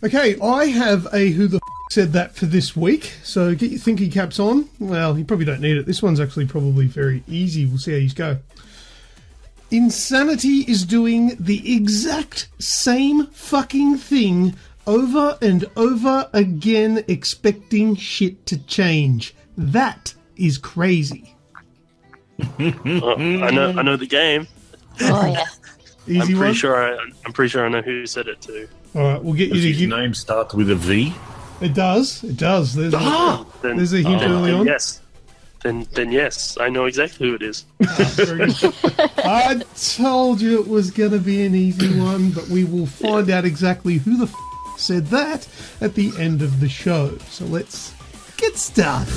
Okay, I have a Who the Said That for this week, so get your thinking caps on. Well, you probably don't need it. This one's actually probably very easy. We'll see how you go. Insanity is doing the exact same fucking thing over and over again, expecting shit to change. That is crazy. I know the game. Oh yeah. Easy I'm one? pretty sure I know who said it too. All right, we'll get you Does to his give... name start with a V? It does. There's a hint early on. Yes. Then yes, I know exactly who it is. Very good. I told you it was going to be an easy one, but we will find out exactly who the said that at the end of the show. So let's get started.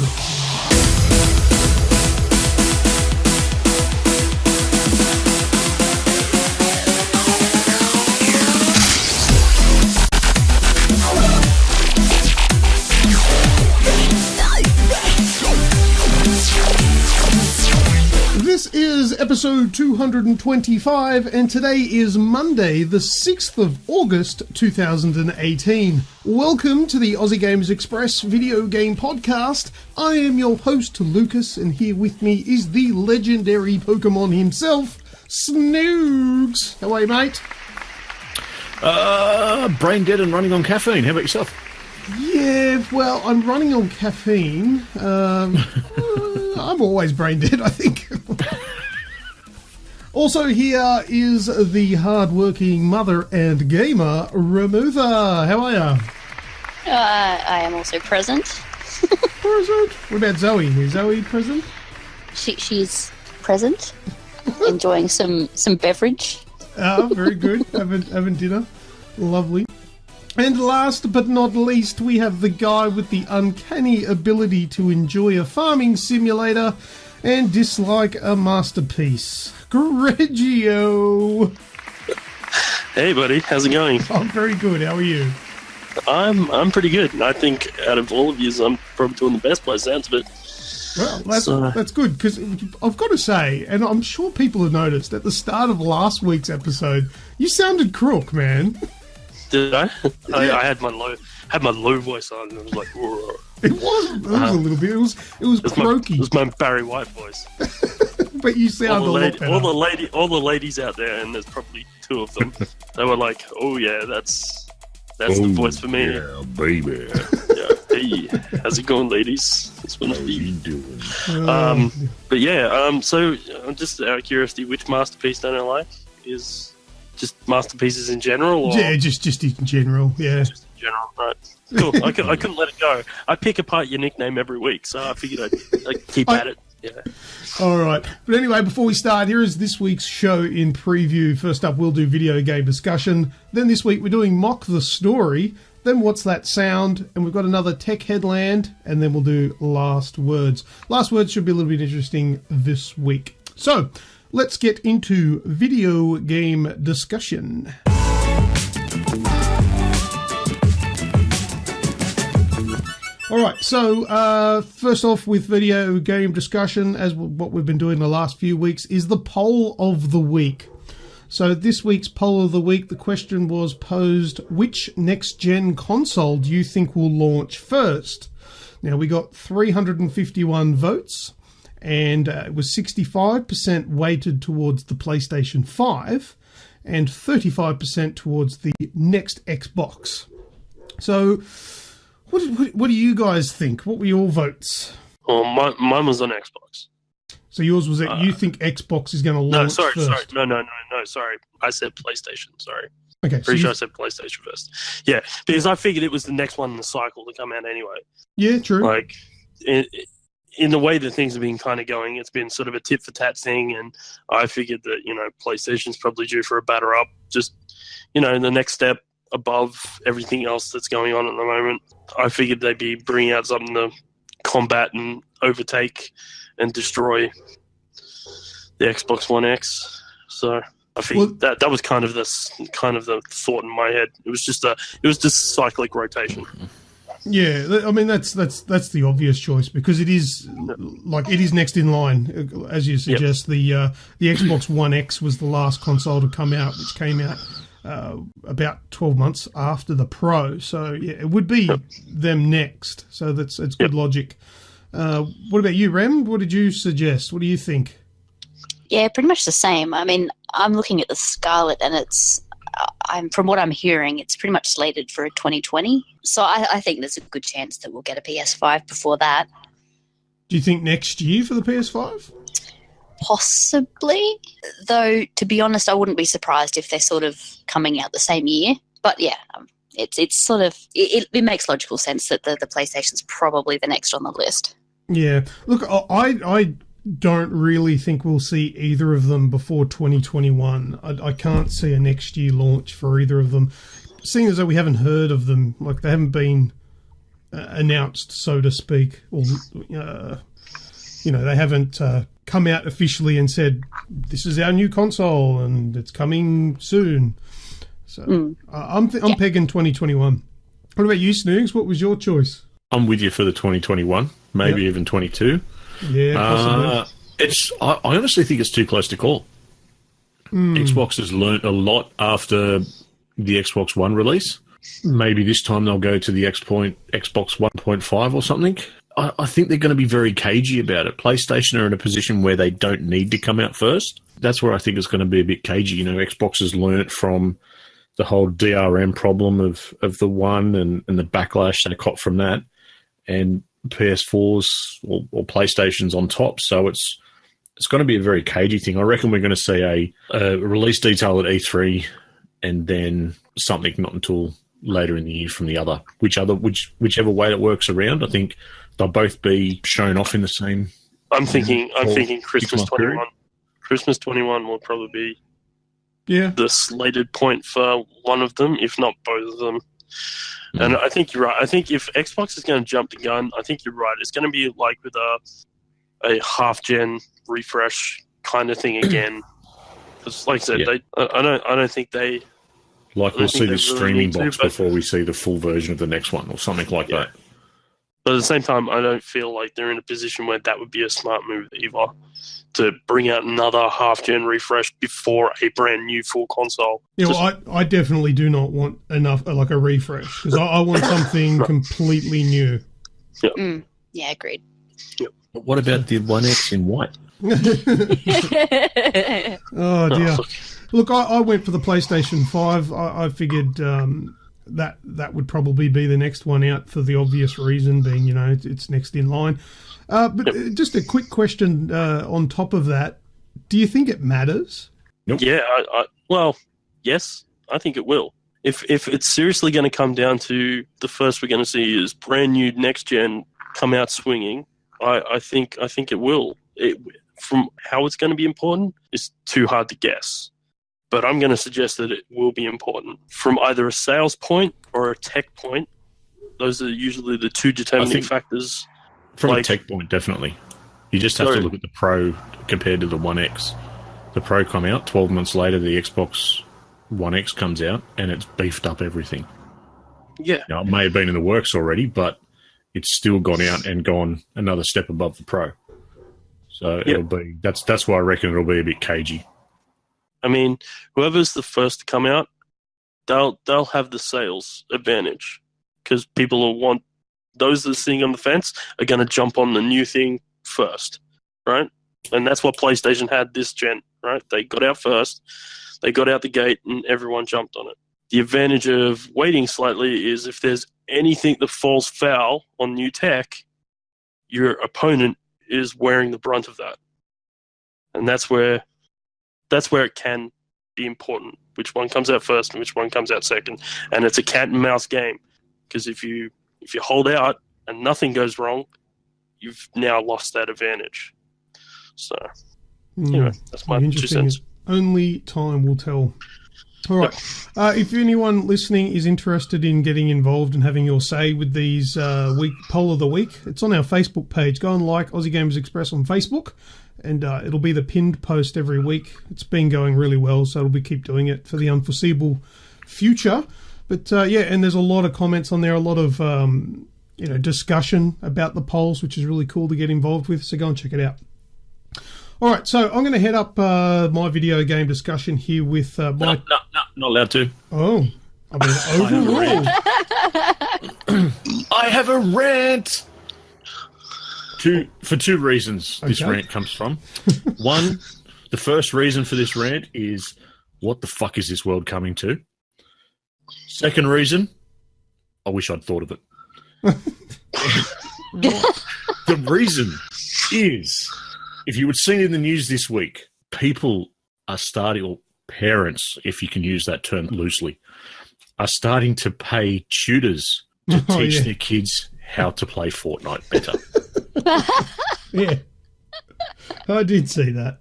This is episode 225, and today is Monday, the 6th of August, 2018. Welcome to the Aussie Games Express video game podcast. I am your host, Lucas, and here with me is the legendary Pokemon himself, Snoogs. How are you, mate? Brain dead and running on caffeine. How about yourself? Yeah, well, I'm running on caffeine. I'm always brain dead, I think. Also here is the hard-working mother and gamer, Remutha. How are ya? I am also present. Present? What about Zoe? Is Zoe present? She's present, enjoying some beverage. Very good. Having dinner. Lovely. And last but not least, we have the guy with the uncanny ability to enjoy a farming simulator and dislike a masterpiece, Grejio. Hey, buddy, how's it going? I'm very good. How are you? I'm pretty good. I think out of all of you, I'm probably doing the best by the sounds of it. Well, that's good, because I've got to say, and I'm sure people have noticed, at the start of last week's episode, you sounded crook, man. Did I? Yeah. I had my low voice on, and it was like, whoa. It was a little bit. It was croaky. It was my Barry White voice. But you sound a lot better. All the ladies out there, and there's probably two of them. They were like, "Oh yeah, that's the voice for me." Yeah, baby. Yeah. Hey, how's it going, ladies? This one's How me. you doing? But yeah. So just out of curiosity, which masterpiece don't I like? Is just masterpieces in general? Or Yeah, just in general. Yeah. just in general, right? Cool. I couldn't let it go. I pick apart your nickname every week, so I figured I'd keep at it. Yeah. All right. But anyway, before we start, here is this week's show in preview. First up, we'll do video game discussion. Then this week, we're doing Mock the Story. Then What's That Sound? And we've got another Tech Headland. And then we'll do Last Words. Last Words should be a little bit interesting this week. So, let's get into video game discussion. All right, so first off with video game discussion, as what we've been doing the last few weeks, is the poll of the week. So this week's poll of the week, the question was posed, which next-gen console do you think will launch first? Now, we got 351 votes, and it was 65% weighted towards the PlayStation 5 and 35% towards the next Xbox. So what do you guys think? What were your votes? Well, mine was on Xbox. So yours was that you think Xbox is going to launch sorry. No, sorry. I said PlayStation, sorry. Okay. Pretty sure I said PlayStation first. Yeah, because I figured it was the next one in the cycle to come out anyway. Yeah, true. Like, in the way that things have been kind of going, it's been sort of a tit-for-tat thing, and I figured that, PlayStation's probably due for a batter up. Just, the next step above everything else that's going on at the moment. I figured they'd be bringing out something to combat and overtake and destroy the Xbox One X. So I think that was kind of the thought in my head. It was just cyclic rotation. Yeah, I mean that's the obvious choice because it is next in line, as you suggest. Yep. The Xbox One X was the last console to come out, which came out about 12 months after the Pro. So, yeah, it would be them next. So it's good logic. What about you, Rem? What did you suggest? What do you think? Yeah, pretty much the same. I mean, I'm looking at the Scarlet, and from what I'm hearing, it's pretty much slated for 2020. So I think there's a good chance that we'll get a PS5 before that. Do you think next year for the PS5? Possibly. Though, to be honest, I wouldn't be surprised if they're sort of coming out the same year. But yeah, it's sort of, it makes logical sense that the PlayStation's probably the next on the list. Yeah. Look, I don't really think we'll see either of them before 2021. I can't see a next year launch for either of them. Seeing as though we haven't heard of them, like they haven't been announced, so to speak, or they haven't come out officially and said this is our new console and it's coming soon. So I'm pegging 2021. What about you, Snoogs? What was your choice? I'm with you for the 2021, maybe even 22. Yeah, possibly. I honestly think it's too close to call. Xbox has learnt a lot after the Xbox One release. Maybe this time they'll go to the Xbox 1.5 or something. I think they're going to be very cagey about it. PlayStation are in a position where they don't need to come out first. That's where I think it's going to be a bit cagey. Xbox has learnt from the whole DRM problem of the One and the backlash they caught from that. And PS4s or PlayStation's on top. So it's going to be a very cagey thing. I reckon we're going to see a release detail at E3 and then something not until later in the year from the other. Whichever way it works around, I think they'll both be shown off in the same. I'm thinking Christmas 21. Christmas 21 will probably be the slated point for one of them, if not both of them. And I think you're right. I think if Xbox is going to jump the gun, I think you're right. It's going to be like with a half-gen refresh kind of thing again. Because, like I said, I don't think they. Like we'll see the streaming box before we see the full version of the next one or something like that. But at the same time, I don't feel like they're in a position where that would be a smart move either, to bring out another half-gen refresh before a brand new full console. Yeah, well, I definitely do not want like a refresh, because I want something completely new. Yep. Yeah, agreed. Yep. But what about the One X in white? Oh, dear. Look, I went for the PlayStation 5. I figured that would probably be the next one out for the obvious reason being, it's next in line. But just a quick question on top of that. Do you think it matters? Nope. Yeah, well, yes, I think it will. If it's seriously going to come down to the first we're going to see is brand new next gen come out swinging, I think it will. From how it's going to be important, it's too hard to guess. But I'm going to suggest that it will be important. From either a sales point or a tech point, those are usually the two determining factors. From a tech point, definitely. You just have to look at the Pro compared to the One X. The Pro come out, 12 months later the Xbox One X comes out, and it's beefed up everything. Yeah. Now, it may have been in the works already, but it's still gone out and gone another step above the Pro. So it'll be that's why I reckon it'll be a bit cagey. I mean, whoever's the first to come out, they'll have the sales advantage, because people will want those that are sitting on the fence are going to jump on the new thing first, right? And that's what PlayStation had this gen, right? They got out first, they got out the gate, and everyone jumped on it. The advantage of waiting slightly is if there's anything that falls foul on new tech, your opponent is wearing the brunt of that, and that's where it can be important, which one comes out first and which one comes out second. And it's a cat and mouse game, because if you hold out and nothing goes wrong, you've now lost that advantage. So, anyway, that's my 2 cents. Only time will tell. All right. If anyone listening is interested in getting involved and having your say with these week poll of the week, it's on our Facebook page. Go and like Aussie Gamers Express on Facebook, and it'll be the pinned post every week. It's been going really well, so we'll keep doing it for the unforeseeable future. But and there's a lot of comments on there, a lot of discussion about the polls, which is really cool to get involved with. So go and check it out. All right, so I'm going to head up my video game discussion here with my... No, not allowed to. Oh, I've been overruled. I have a rant! For two reasons this rant comes from. One, the first reason for this rant is, what the fuck is this world coming to? Second reason, I wish I'd thought of it. The reason is, if you had seen in the news this week, people are starting, or parents, if you can use that term loosely, are starting to pay tutors to teach their kids how to play Fortnite better. Yeah, I did see that.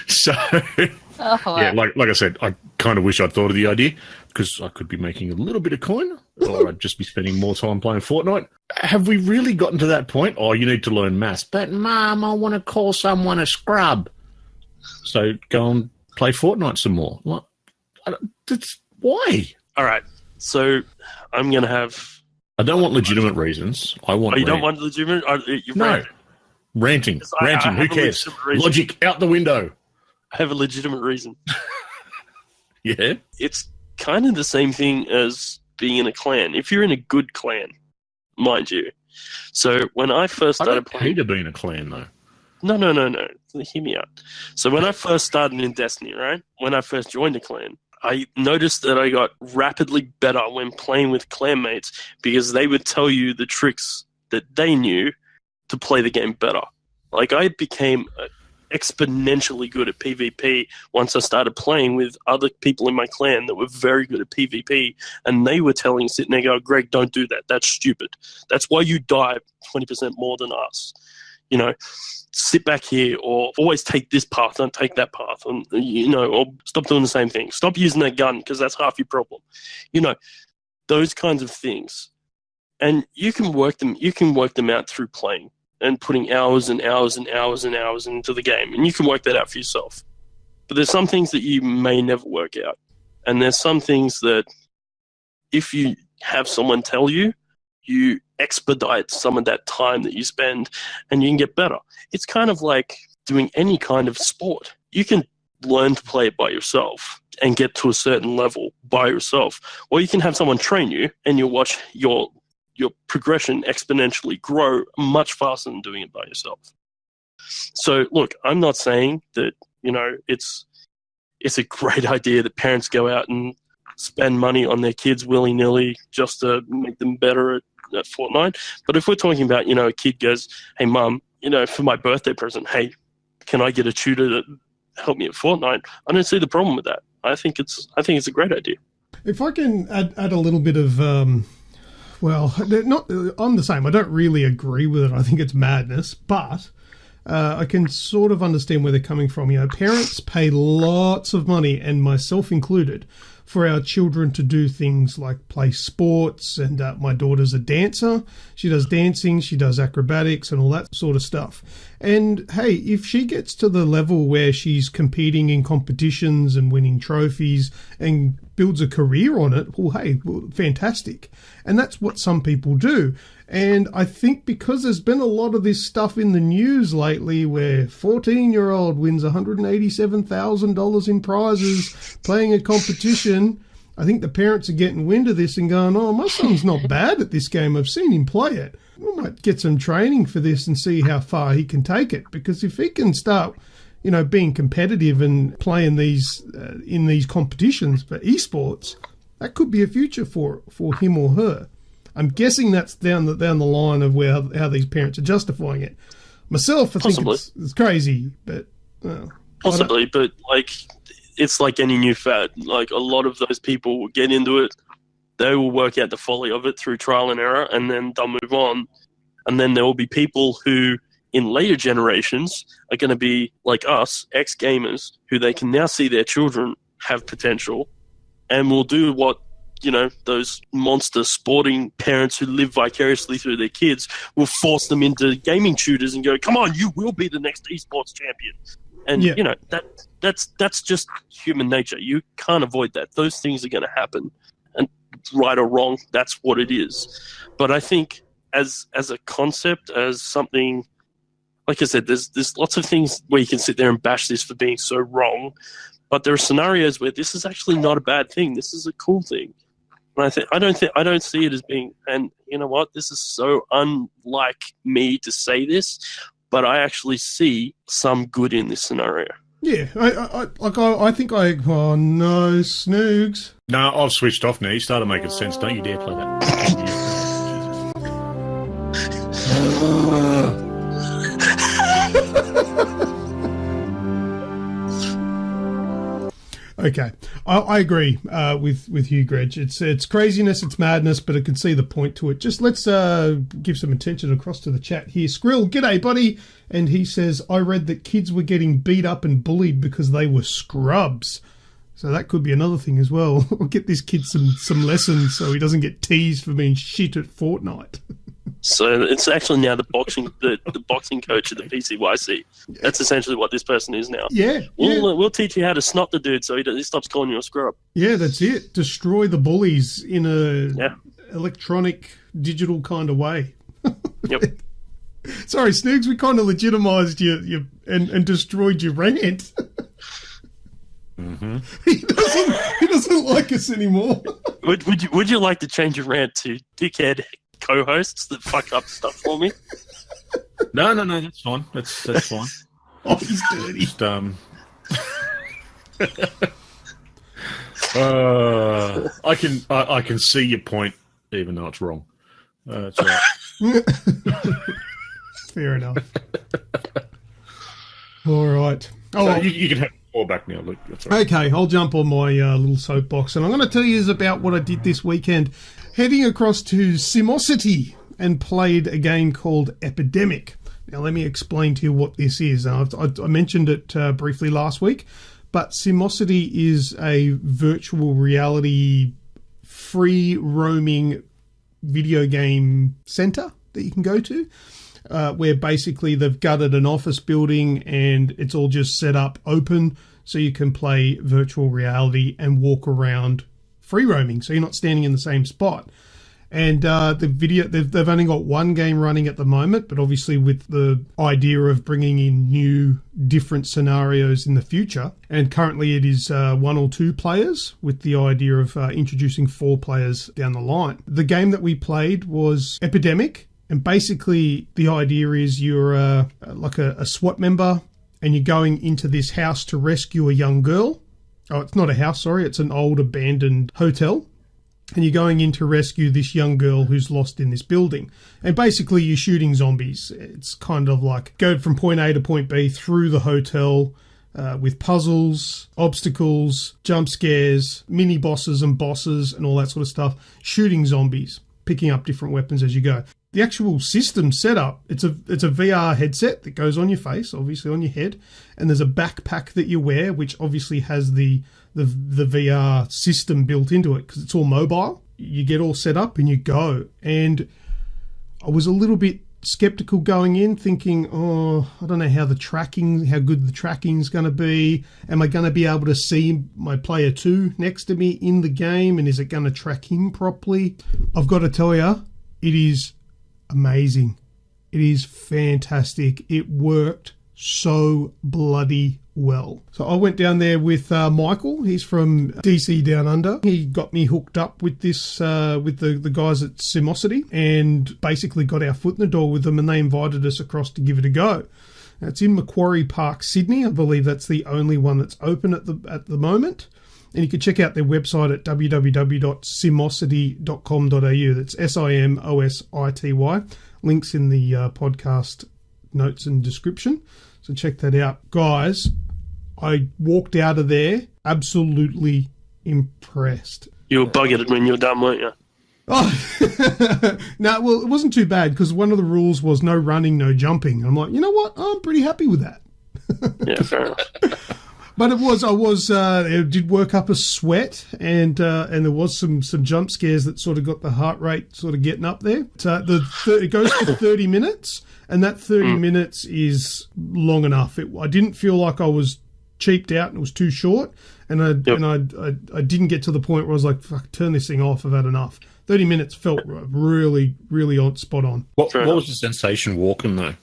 So, yeah, like I said, I kind of wish I'd thought of the idea, because I could be making a little bit of coin, or I'd just be spending more time playing Fortnite. Have we really gotten to that point? Oh, you need to learn maths. But, Mum, I want to call someone a scrub. So go and play Fortnite some more. What? Why? All right. So I'm going to have... I don't want legitimate reasons. I want... Oh, you don't want legitimate... No. Ranting. Who cares? Logic out the window. I have a legitimate reason. Yeah? It's kind of the same thing as being in a clan. If you're in a good clan, mind you. So when I first started playing... I don't hate to be in a clan, though. No. Hear me out. So when I first started in Destiny, right? When I first joined a clan, I noticed that I got rapidly better when playing with clanmates, because they would tell you the tricks that they knew to play the game better. Like, I became exponentially good at PvP once I started playing with other people in my clan that were very good at PvP, and they were sitting there going, Greg, don't do that. That's stupid. That's why you die 20% more than us. You know, sit back here, or always take this path, don't take that path, and, you know, or stop doing the same thing. Stop using that gun, because that's half your problem. You know, those kinds of things. And you can work them out through playing and putting hours and hours and hours and hours into the game. And you can work that out for yourself. But there's some things that you may never work out. And there's some things that if you have someone tell you, you expedite some of that time that you spend and you can get better. It's kind of like doing any kind of sport. You can learn to play it by yourself and get to a certain level by yourself. Or you can have someone train you and you'll watch your progression exponentially grow much faster than doing it by yourself. So, look, I'm not saying that, you know, it's a great idea that parents go out and spend money on their kids willy-nilly just to make them better at Fortnite. But if we're talking about, you know, a kid goes, hey, Mum, you know, for my birthday present, hey, can I get a tutor to help me at Fortnite? I don't see the problem with that. I think it's a great idea. If I can add a little bit of... Well, I'm the same. I don't really agree with it. I think it's madness, but I can sort of understand where they're coming from. You know, parents pay lots of money, and myself included, for our children to do things like play sports. And my daughter's a dancer. She does dancing, she does acrobatics and all that sort of stuff. And hey, if she gets to the level where she's competing in competitions and winning trophies and builds a career on it, well, hey, fantastic. And that's what some people do. And I think because there's been a lot of this stuff in the news lately where 14-year-old wins $187,000 in prizes playing a competition, I think the parents are getting wind of this and going, oh, my son's not bad at this game. I've seen him play it. We might get some training for this and see how far he can take it. Because if he can start, you know, being competitive and playing these in these competitions for esports, that could be a future for him or her. I'm guessing that's down the line of how these parents are justifying it. Myself, I think it's crazy, but possibly. But like, it's like any new fad. Like, a lot of those people will get into it. They will work out the folly of it through trial and error, and then they'll move on. And then there will be people who, in later generations, are going to be like us, ex-gamers, who they can now see their children have potential, and will do what, you know, those monster sporting parents who live vicariously through their kids will force them into gaming tutors and go, come on, you will be the next esports champion. And, you know, that's just human nature. You can't avoid that. Those things are going to happen. And right or wrong, that's what it is. But I think as a concept, as something like I said, there's lots of things where you can sit there and bash this for being so wrong, but there are scenarios where this is actually not a bad thing. This is a cool thing. And I don't see it as being. And you know what? This is so unlike me to say this, but I actually see some good in this scenario. Yeah, I think oh no, Snoogs. No, I've switched off now. You started making sense. Don't you dare play that. Okay, I agree with you, Greg. It's craziness, it's madness, but I can see the point to it. Just let's give some attention across to the chat here. Skrill, g'day, buddy. And he says, I read that kids were getting beat up and bullied because they were scrubs. So that could be another thing as well. We'll get this kid some lessons so he doesn't get teased for being shit at Fortnite. So it's actually now the boxing coach at the PCYC. That's essentially what this person is now. Yeah. We'll teach you how to snot the dude so he stops calling you a scrub. Yeah, that's it. Destroy the bullies in a electronic, digital kind of way. Yep. Sorry, Snoogs, we kind of legitimised you and destroyed your rant. Mm-hmm. He doesn't like us anymore. Would you like to change your rant to dickhead co-hosts that fuck up stuff for me? No, that's fine. That's fine. Oh, he's dirty. Just, I can see your point, even though it's wrong. That's all right. Fair enough. All right. Oh, so you can have the floor back now, Luke. That's all right. Okay, I'll jump on my little soapbox, and I'm going to tell you about what I did this weekend. Heading across to Simosity and played a game called Epidemic. Now, let me explain to you what this is. I mentioned it briefly last week, but Simosity is a virtual reality, free roaming video game centre that you can go to, where basically they've gutted an office building and it's all just set up open so you can play virtual reality and walk around free roaming, so you're not standing in the same spot. And the video, they've only got one game running at the moment, but obviously with the idea of bringing in new, different scenarios in the future. And currently it is 1 or 2 players, with the idea of introducing 4 players down the line. The game that we played was Epidemic, and basically the idea is you're like a SWAT member, and you're going into this house to rescue a young girl. Oh, it's not a house, sorry. It's an old abandoned hotel. And you're going in to rescue this young girl who's lost in this building. And basically you're shooting zombies. It's kind of like go from point A to point B through the hotel with puzzles, obstacles, jump scares, mini bosses and bosses and all that sort of stuff. Shooting zombies, picking up different weapons as you go. The actual system setup, it's a VR headset that goes on your face, obviously on your head, and there's a backpack that you wear, which obviously has the VR system built into it because it's all mobile. You get all set up and you go. And I was a little bit skeptical going in, thinking, I don't know how good the tracking's going to be. Am I going to be able to see my player 2 next to me in the game, and is it going to track him properly? I've got to tell you, it is amazing. It is fantastic. It worked so bloody well. So I went down there with Michael. He's from DC Down Under. He got me hooked up with this with the guys at Simosity, and basically got our foot in the door with them, and they invited us across to give it a go. Now, it's in Macquarie Park, Sydney. I believe that's the only one that's open at the moment. And you can check out their website at www.simosity.com.au. That's SIMOSITY. Links in the podcast notes and description. So check that out. Guys, I walked out of there absolutely impressed. You were buggered when you were done, weren't you? Oh, no, well, it wasn't too bad because one of the rules was no running, no jumping. I'm like, you know what? I'm pretty happy with that. Yeah, fair enough. But it did work up a sweat, and there was some jump scares that sort of got the heart rate sort of getting up there. So it goes for 30 minutes, and that 30 minutes is long enough. I didn't feel like I was cheaped out and it was too short, and I didn't get to the point where I was like, fuck, turn this thing off, I've had enough. 30 minutes felt really, really spot on. What was the sensation walking though?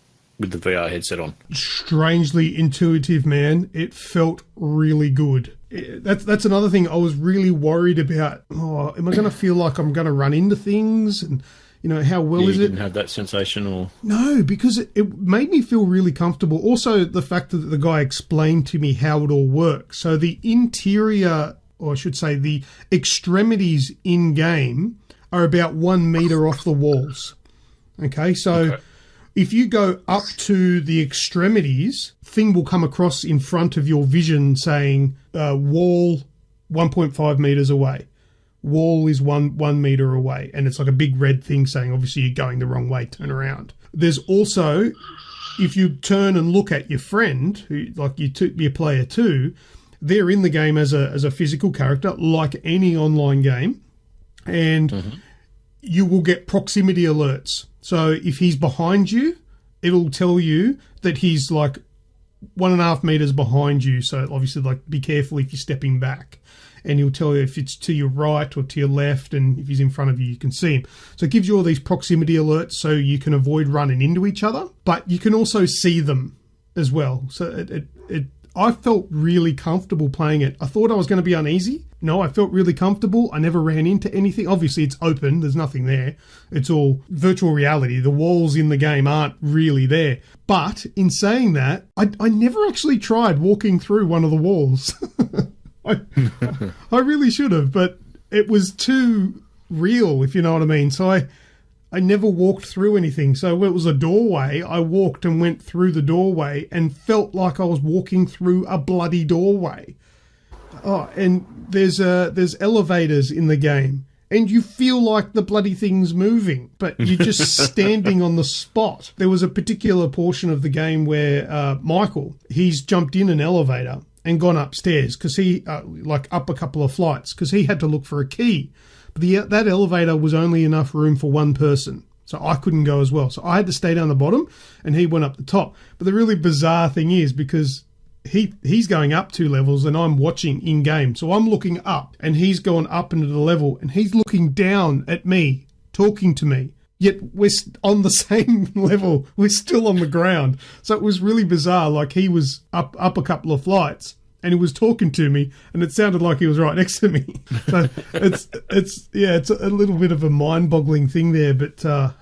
with the VR headset on. Strangely intuitive, man. It felt really good. That's another thing I was really worried about. Oh, am I going to feel like I'm going to run into things? And, you know, how well is it? You didn't have that sensation? Or No, because it made me feel really comfortable. Also, the fact that the guy explained to me how it all works. So the interior, or I should say the extremities in-game, are about 1 metre off the walls. Okay, so if you go up to the extremities, thing will come across in front of your vision saying wall 1.5 metres away. Wall is one metre away. And it's like a big red thing saying, obviously, you're going the wrong way, turn around. There's also, if you turn and look at your friend, who, like your player 2, they're in the game as a physical character, like any online game. And you will get proximity alerts. So if he's behind you, it'll tell you that he's like 1.5 meters behind you. So obviously, like, be careful if you're stepping back. And he'll tell you if it's to your right or to your left. And if he's in front of you, you can see him. So it gives you all these proximity alerts so you can avoid running into each other. But you can also see them as well. So I felt really comfortable playing it. I thought I was going to be uneasy. No, I felt really comfortable. I never ran into anything. Obviously, it's open. There's nothing there. It's all virtual reality. The walls in the game aren't really there. But in saying that, I never actually tried walking through one of the walls. I really should have, but it was too real, if you know what I mean. So I never walked through anything. So when it was a doorway, I walked and went through the doorway and felt like I was walking through a bloody doorway. Oh, and there's elevators in the game, and you feel like the bloody thing's moving, but you're just standing on the spot. There was a particular portion of the game where Michael, he's jumped in an elevator and gone upstairs because he, like up a couple of flights, because he had to look for a key. But that elevator was only enough room for one person, so I couldn't go as well. So I had to stay down the bottom, and he went up the top. But the really bizarre thing is, because he's going up 2 levels and I'm watching in-game. So I'm looking up and he's gone up into the level and he's looking down at me, talking to me. Yet we're on the same level. We're still on the ground. So it was really bizarre. Like, he was up a couple of flights and he was talking to me and it sounded like he was right next to me. So it's a little bit of a mind-boggling thing there, but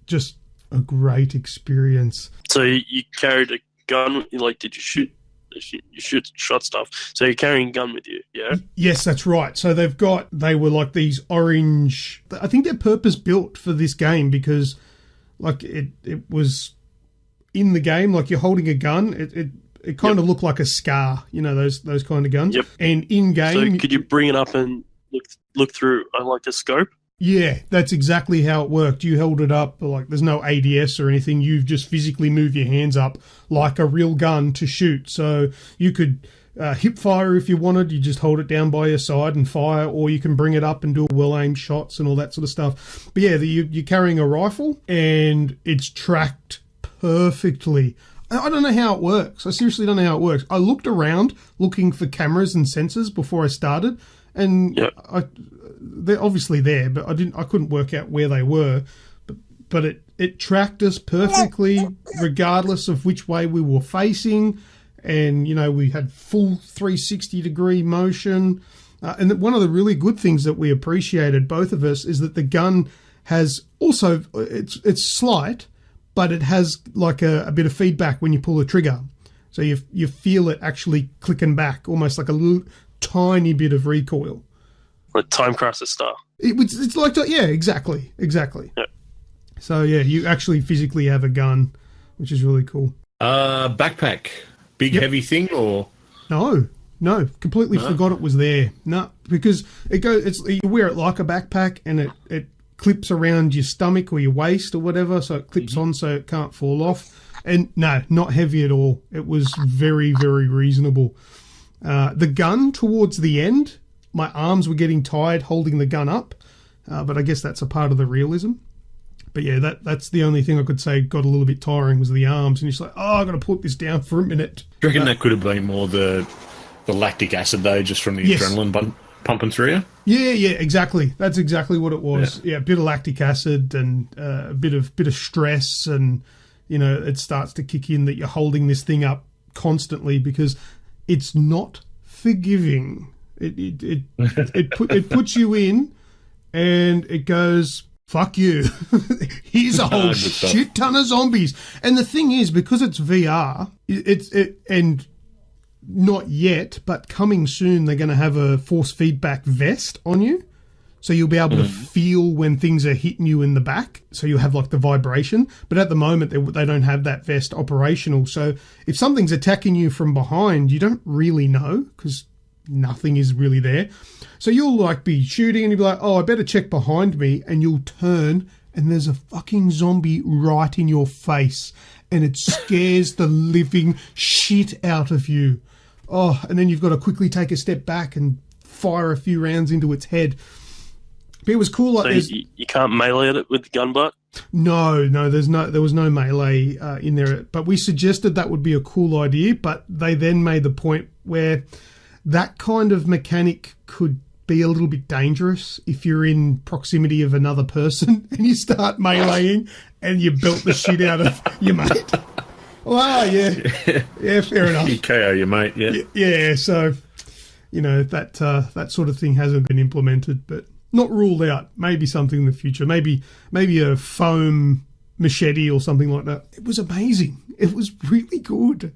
just a great experience. So you carried a gun, like, did you shoot? You shot stuff. So you're carrying a gun with you, yeah? Yes, that's right. So they were like these orange, I think they're purpose built for this game because, like, it was in the game, like, you're holding a gun. It kind of looked like a SCAR, you know, those kind of guns. Yep. And in game, so could you bring it up and look through like a scope? Yeah, that's exactly how it worked. You held it up, like, there's no ADS or anything. You've just physically moved your hands up like a real gun to shoot. So you could hip fire if you wanted. You just hold it down by your side and fire, or you can bring it up and do well-aimed shots and all that sort of stuff. But yeah, you're carrying a rifle and it's tracked perfectly. I don't know how it works. I seriously don't know how it works. I looked around looking for cameras and sensors before I started, and they're obviously there, but I couldn't work out where they were. But it tracked us perfectly, regardless of which way we were facing, and, you know, we had full 360-degree motion. And one of the really good things that we appreciated, both of us, is that the gun has also, it's slight, but it has like a bit of feedback when you pull the trigger. So you feel it actually clicking back, almost like a little tiny bit of recoil. Like Time Crisis style. It's like that, yeah, exactly. Yep. So yeah, you actually physically have a gun, which is really cool. Backpack, big heavy thing, or no, completely forgot it was there. No, because you wear it like a backpack, and it clips around your stomach or your waist or whatever, so it clips on so it can't fall off. And no, not heavy at all. It was very, very reasonable. The gun towards the end, my arms were getting tired holding the gun up, but I guess that's a part of the realism. But yeah, that's the only thing I could say got a little bit tiring was the arms, and you're just like, I've got to put this down for a minute. Do you reckon that could have been more the lactic acid, though, just from the adrenaline pumping through you? Yeah, exactly. That's exactly what it was. Yeah, a bit of lactic acid and a bit of stress, and it starts to kick in that you're holding this thing up constantly because it's not forgiving. It puts you in and it goes, fuck you. Here's a whole shit ton of zombies. And the thing is, because it's VR, and not yet, but coming soon, they're going to have a force feedback vest on you. So you'll be able to feel when things are hitting you in the back. So you'll have like the vibration. But at the moment, they don't have that vest operational. So if something's attacking you from behind, you don't really know because nothing is really there. So you'll like be shooting and you'll be like, oh, I better check behind me. And you'll turn and there's a fucking zombie right in your face. And it scares the living shit out of you. Oh, and then you've got to quickly take a step back and fire a few rounds into its head. But it was cool. Like, so you can't melee it with the gun butt? No, there was no melee in there. But we suggested that would be a cool idea. But they then made the point where that kind of mechanic could be a little bit dangerous if you're in proximity of another person and you start meleeing and you belt the shit out of your mate. Well, yeah, fair enough. You KO your mate, yeah. Yeah, so, that sort of thing hasn't been implemented, but not ruled out. Maybe something in the future. Maybe a foam machete or something like that. It was amazing. It was really good.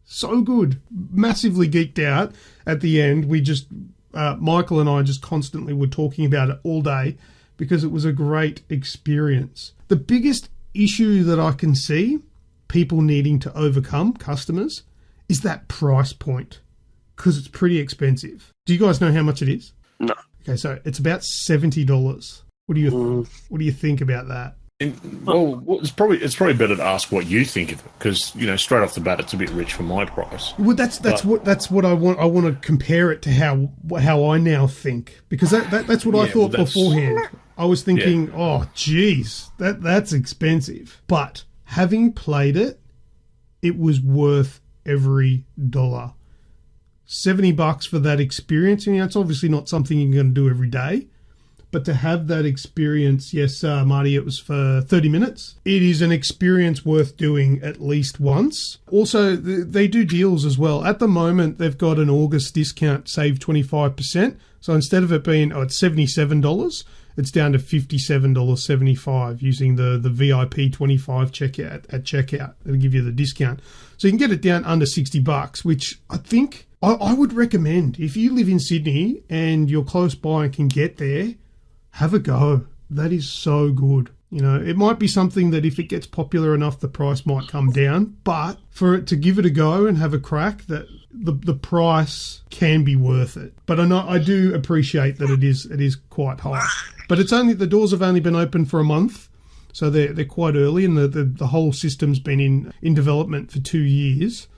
So good. Massively geeked out at the end. We just, Michael and I just constantly were talking about it all day because it was a great experience. The biggest issue that I can see people needing to overcome, customers, is that price point because it's pretty expensive. Do you guys know how much it is? No. Okay, so it's about $70. What do you think about that? Well, it's probably better to ask what you think of it because straight off the bat it's a bit rich for my price. Well, that's what I want. I want to compare it to how I now think because that's what I thought beforehand. I was thinking, oh, geez, that's expensive. But having played it, it was worth every dollar. $70 for that experience, and it's obviously not something you're going to do every day. But to have that experience, yes, Marty, it was for 30 minutes. It is an experience worth doing at least once. Also, they do deals as well. At the moment, they've got an August discount, save 25%. So instead of it being, it's $77, it's down to $57.75 using the VIP 25 checkout at checkout. It'll give you the discount. So you can get it down under $60, which I think I would recommend. If you live in Sydney and you're close by and can get there, have a go. That is so good. It might be something that if it gets popular enough, the price might come down. But for it to give it a go and have a crack, that the price can be worth it. But I do appreciate that it is quite high. But the doors have only been open for a month, so they're quite early, and the whole system's been in development for 2 years.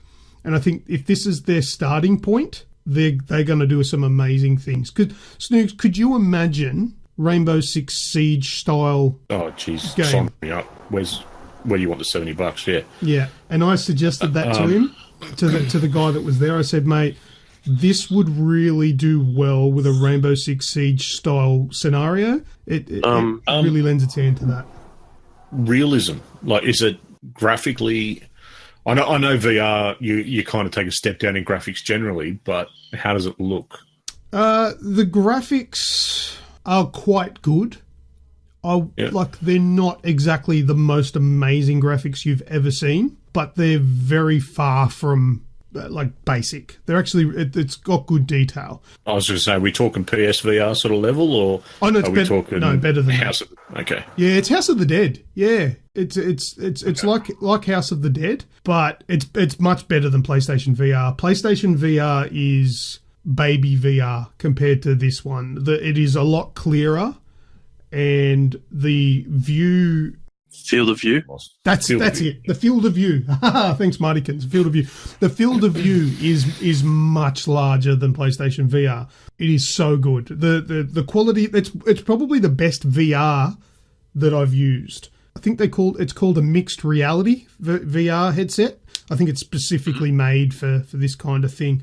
And I think if this is their starting point, they're going to do some amazing things. Snoogs, could you imagine Rainbow Six Siege style? Oh, jeez, sign me up. Where do you want the $70? Yeah, yeah. And I suggested that to him, to the guy that was there. I said, mate, this would really do well with a Rainbow Six Siege style scenario. It really lends its hand to that. Realism, like, is it graphically? I know VR, you kind of take a step down in graphics generally, but how does it look? The graphics are quite good. Like, they're not exactly the most amazing graphics you've ever seen, but they're very far from basic. They're actually, it's got good detail. I was going to say, are we talking PSVR sort of level, or are we talking better than House of, okay. Yeah, it's House of the Dead. Yeah, it's like House of the Dead, but it's much better than PlayStation VR. PlayStation VR is baby VR compared to this one. It is a lot clearer, and the view. Field of view. That's it. The field of view. Thanks, Martykins. Field of view. The field of view is much larger than PlayStation VR. It is so good. The quality. It's probably the best VR that I've used. I think it's called a mixed reality VR headset. I think it's specifically made for this kind of thing.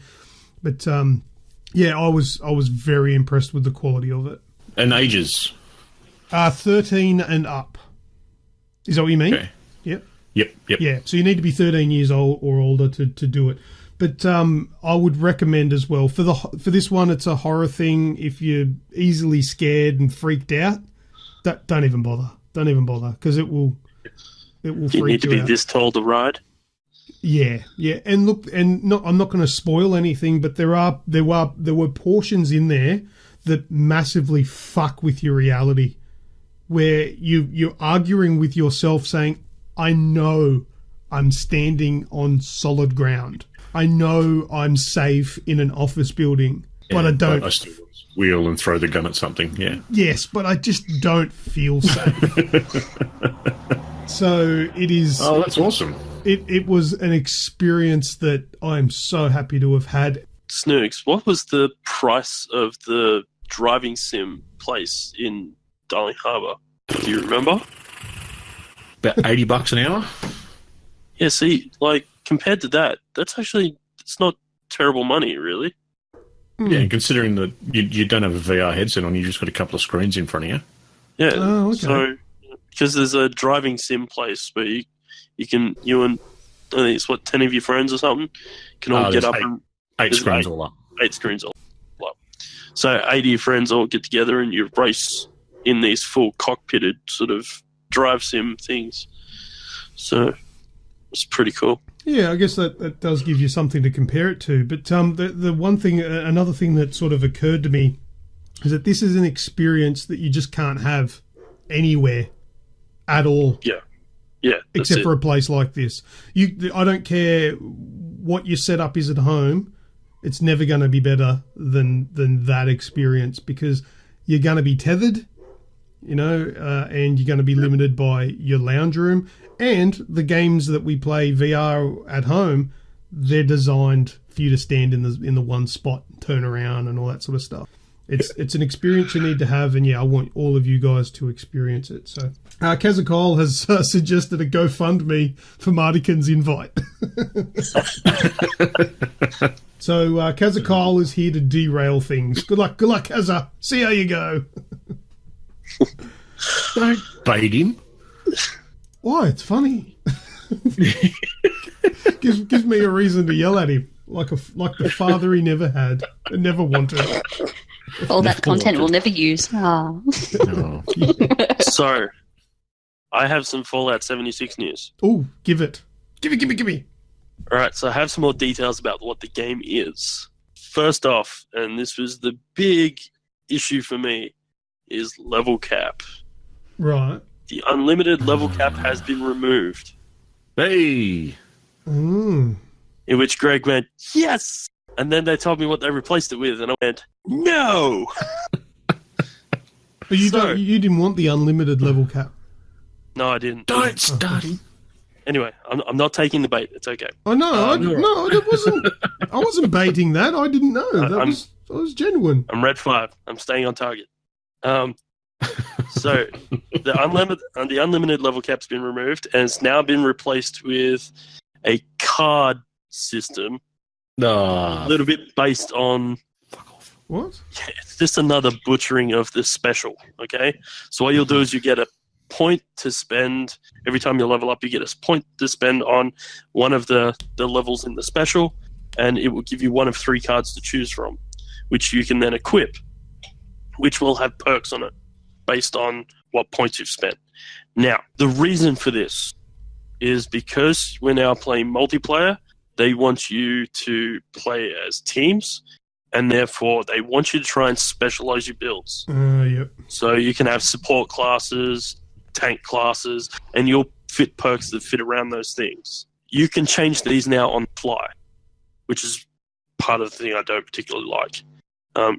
But I was very impressed with the quality of it. And ages. 13 and up. Is that what you mean? Okay. Yep. Yep. Yeah, so you need to be 13 years old or older to do it. But I would recommend as well for this one. It's a horror thing. If you're easily scared and freaked out, don't even bother. Don't even bother because it will freak you out. You need to be this tall to ride. Yeah. And look, I'm not going to spoil anything, but there were portions in there that massively fuck with your reality, where you're arguing with yourself, saying, "I know I'm standing on solid ground. I know I'm safe in an office building, but I don't." But I still wheel and throw the gun at something. Yeah. Yes, but I just don't feel safe. So it is. Oh, that's awesome. It was an experience that I'm so happy to have had. Snoogs, what was the price of the driving sim place in Darling Harbour? Do you remember? About $80 an hour. Yeah, see, like, compared to that, it's not terrible money, really. Yeah, considering that you don't have a VR headset on, you just got a couple of screens in front of you. Yeah, okay. So, because there's a driving sim place where you and I think it's 10 of your friends or something, can all get up and... Eight screens all up. 8 screens all up. So 80 of your friends all get together and you race in these full cockpitted sort of drive sim things. So it's pretty cool. Yeah, I guess that does give you something to compare it to. But the one thing, another thing that sort of occurred to me is that this is an experience that you just can't have anywhere at all. Yeah. Except for a place like this. I don't care what your setup is at home. It's never going to be better than that experience because you're going to be tethered, and you're going to be limited by your lounge room. And the games that we play VR at home, they're designed for you to stand in the one spot, turn around, and all that sort of stuff. It's an experience you need to have, and I want all of you guys to experience it. So, Kazakol has suggested a GoFundMe for Mardikin's invite. So, Kazakol is here to derail things. Good luck, Kaza. See how you go. Don't bait him. Why? It's funny. gives me a reason to yell at him, like the father he never had and never wanted. All that content we'll never use. Oh. Oh. So, I have some Fallout 76 news. Oh, give it. Give me. All right, so I have some more details about what the game is. First off, and this was the big issue for me, is level cap. Right. The unlimited level cap has been removed. Hey. Mm. In which Greg went, yes! And then they told me what they replaced it with, and I went, no! But you didn't want the unlimited level cap. No, I didn't. Don't start him. Anyway, I'm not taking the bait. It's okay. Oh no, it wasn't. I wasn't baiting that. I didn't know. That was genuine. I'm red 5. I'm staying on target. So the unlimited level cap's been removed, and it's now been replaced with a card system. A little bit based on... Fuck off. What? It's just another butchering of the special, okay? So what you'll do is you get a point to spend. Every time you level up, you get a point to spend on one of the levels in the special, and it will give you one of 3 cards to choose from, which you can then equip, which will have perks on it based on what points you've spent. Now, the reason for this is because we're now playing multiplayer. They want you to play as teams, and therefore they want you to try and specialize your builds. Yep. So you can have support classes, tank classes, and you'll fit perks that fit around those things. You can change these now on the fly, which is part of the thing I don't particularly like.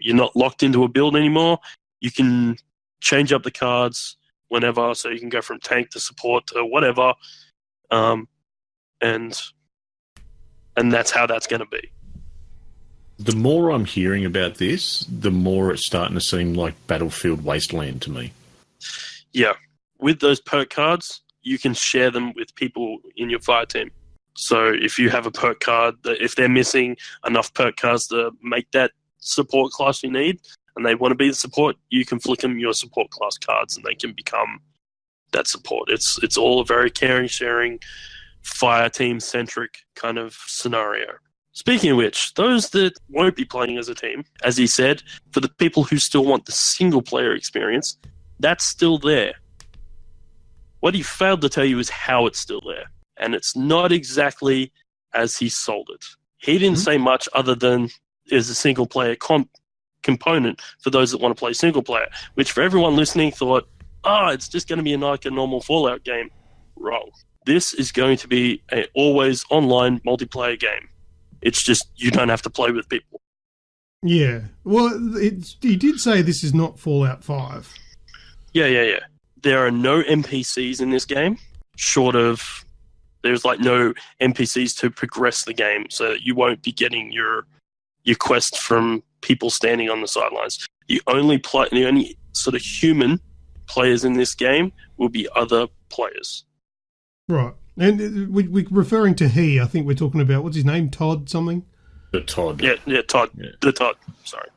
You're not locked into a build anymore. You can change up the cards whenever, so you can go from tank to support to whatever, and that's how that's going to be. The more I'm hearing about this, the more it's starting to seem like Battlefield Wasteland to me. Yeah. With those perk cards, you can share them with people in your fire team. So if you have a perk card, if they're missing enough perk cards to make that support class you need, and they want to be the support, you can flick them your support class cards, and they can become that support. It's all a very caring, sharing, fire team centric kind of scenario. Speaking of which, those that won't be playing as a team, as he said, for the people who still want the single player experience, that's still there. What he failed to tell you is how it's still there. And it's not exactly as he sold it. He didn't say much other than there's a single player component for those that want to play single player, which for everyone listening thought, it's just going to be like a normal Fallout game. Wrong. This is going to be an always online multiplayer game. It's just you don't have to play with people. Yeah. Well, he did say this is not Fallout 5. Yeah. There are no NPCs in this game, short of there's like no NPCs to progress the game, so you won't be getting your quest from people standing on the sidelines. The only sort of human players in this game will be other players. Right. And we're referring to he. I think we're talking about, what's his name? Todd something? The Todd. Yeah, Todd. Yeah. The Todd. Sorry.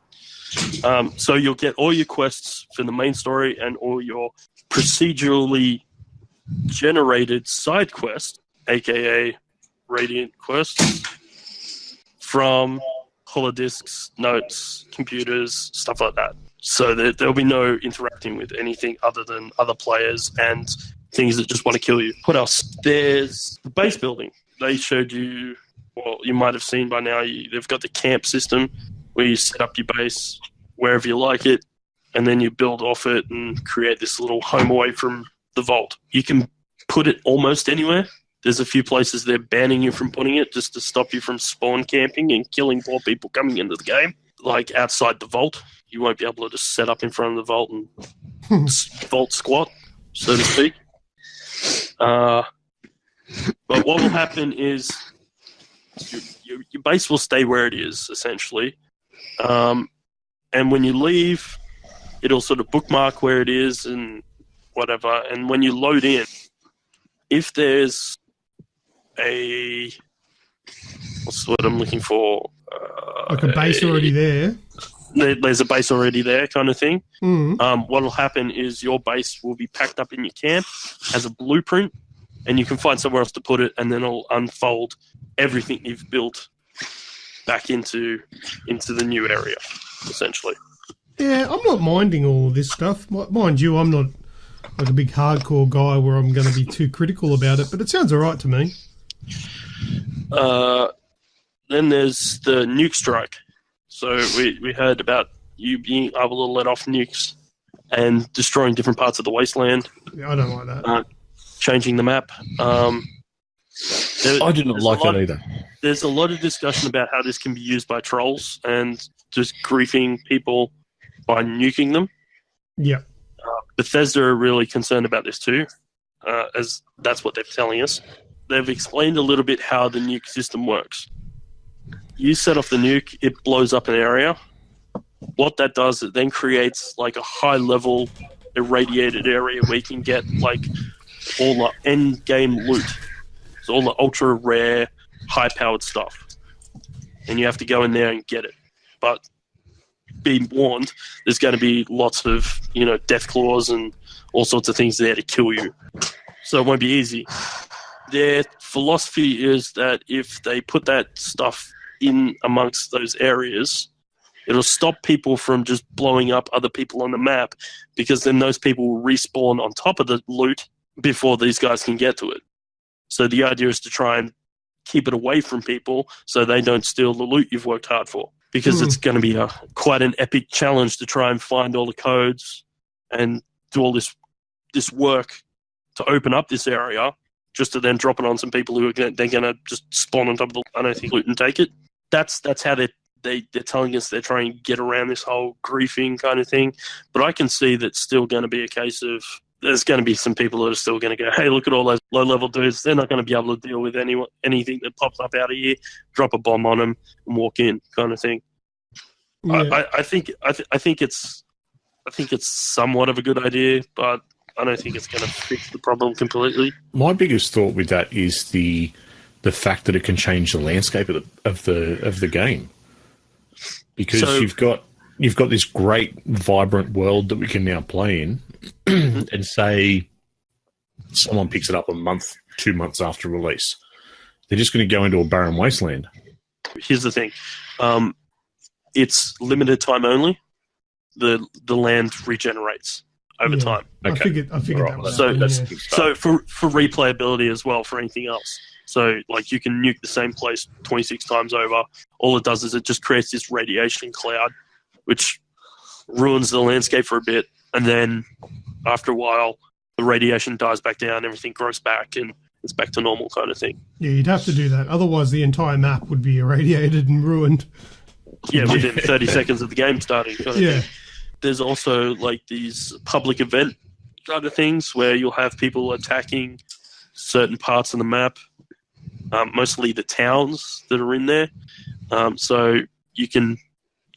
So you'll get all your quests for the main story and all your procedurally generated side quests, aka Radiant quests, from holodisks, notes, computers, stuff like that. So there'll be no interacting with anything other than other players and things that just want to kill you. What else? There's the base building. They showed you, well, you might have seen by now, they've got the camp system where you set up your base wherever you like it, and then you build off it and create this little home away from the vault. You can put it almost anywhere. There's a few places they're banning you from putting it just to stop you from spawn camping and killing poor people coming into the game. Like outside the vault, you won't be able to just set up in front of the vault and vault squat, so to speak. But what will happen is your base will stay where it is, essentially. And when you leave, it'll sort of bookmark where it is and whatever. And when you load in, if there's what's the word I'm looking for? Like a base already there. There's a base already there kind of thing. Mm-hmm. What will happen is your base will be packed up in your camp as a blueprint, and you can find somewhere else to put it, and then it'll unfold everything you've built back into the new area, essentially. Yeah, I'm not minding all of this stuff. Mind you, I'm not like a big hardcore guy where I'm going to be too critical about it, but it sounds all right to me. Then there's the nuke strike. So we heard about you being able to let off nukes and destroying different parts of the wasteland. Yeah, I don't like that. Changing the map. I didn't like that either. There's a lot of discussion about how this can be used by trolls and just griefing people by nuking them. Yeah. Bethesda are really concerned about this too, as that's what they're telling us. They've explained a little bit how the nuke system works. You set off the nuke, it blows up an area. What that does, it then creates like a high-level irradiated area where you can get like all the end-game loot. So all the ultra-rare, high-powered stuff. And you have to go in there and get it. But be warned, there's going to be lots of, death claws and all sorts of things there to kill you. So it won't be easy. Their philosophy is that if they put that stuff in amongst those areas, it'll stop people from just blowing up other people on the map, because then those people will respawn on top of the loot before these guys can get to it. So the idea is to try and keep it away from people so they don't steal the loot you've worked hard for, because it's going to be quite an epic challenge to try and find all the codes and do all this work to open up this area, just to then drop it on some people who are they're going to just spawn on top of the loot and take it. That's how they're telling us they're trying to get around this whole griefing kind of thing. But I can see that's still going to be a case of there's going to be some people that are still going to go, hey, look at all those low-level dudes. They're not going to be able to deal with anything that pops up out of here. Drop a bomb on them and walk in, kind of thing. Yeah. I think it's somewhat of a good idea, but I don't think it's going to fix the problem completely. My biggest thought with that is the fact that it can change the landscape of the game, because you've got this great vibrant world that we can now play in, and say someone picks it up a month, 2 months after release, they're just going to go into a barren wasteland. Here's the thing. It's limited time only. The land regenerates over time. Okay. I figured that was so for replayability as well, for anything else. So, like, you can nuke the same place 26 times over. All it does is it just creates this radiation cloud, which ruins the landscape for a bit. And then after a while, the radiation dies back down, everything grows back, and it's back to normal kind of thing. Yeah, you'd have to do that. Otherwise, the entire map would be irradiated and ruined. Yeah, within 30 seconds of the game starting. Kind of thing. There's also, like, these public event kind of things where you'll have people attacking certain parts of the map, mostly the towns that are in there. So you can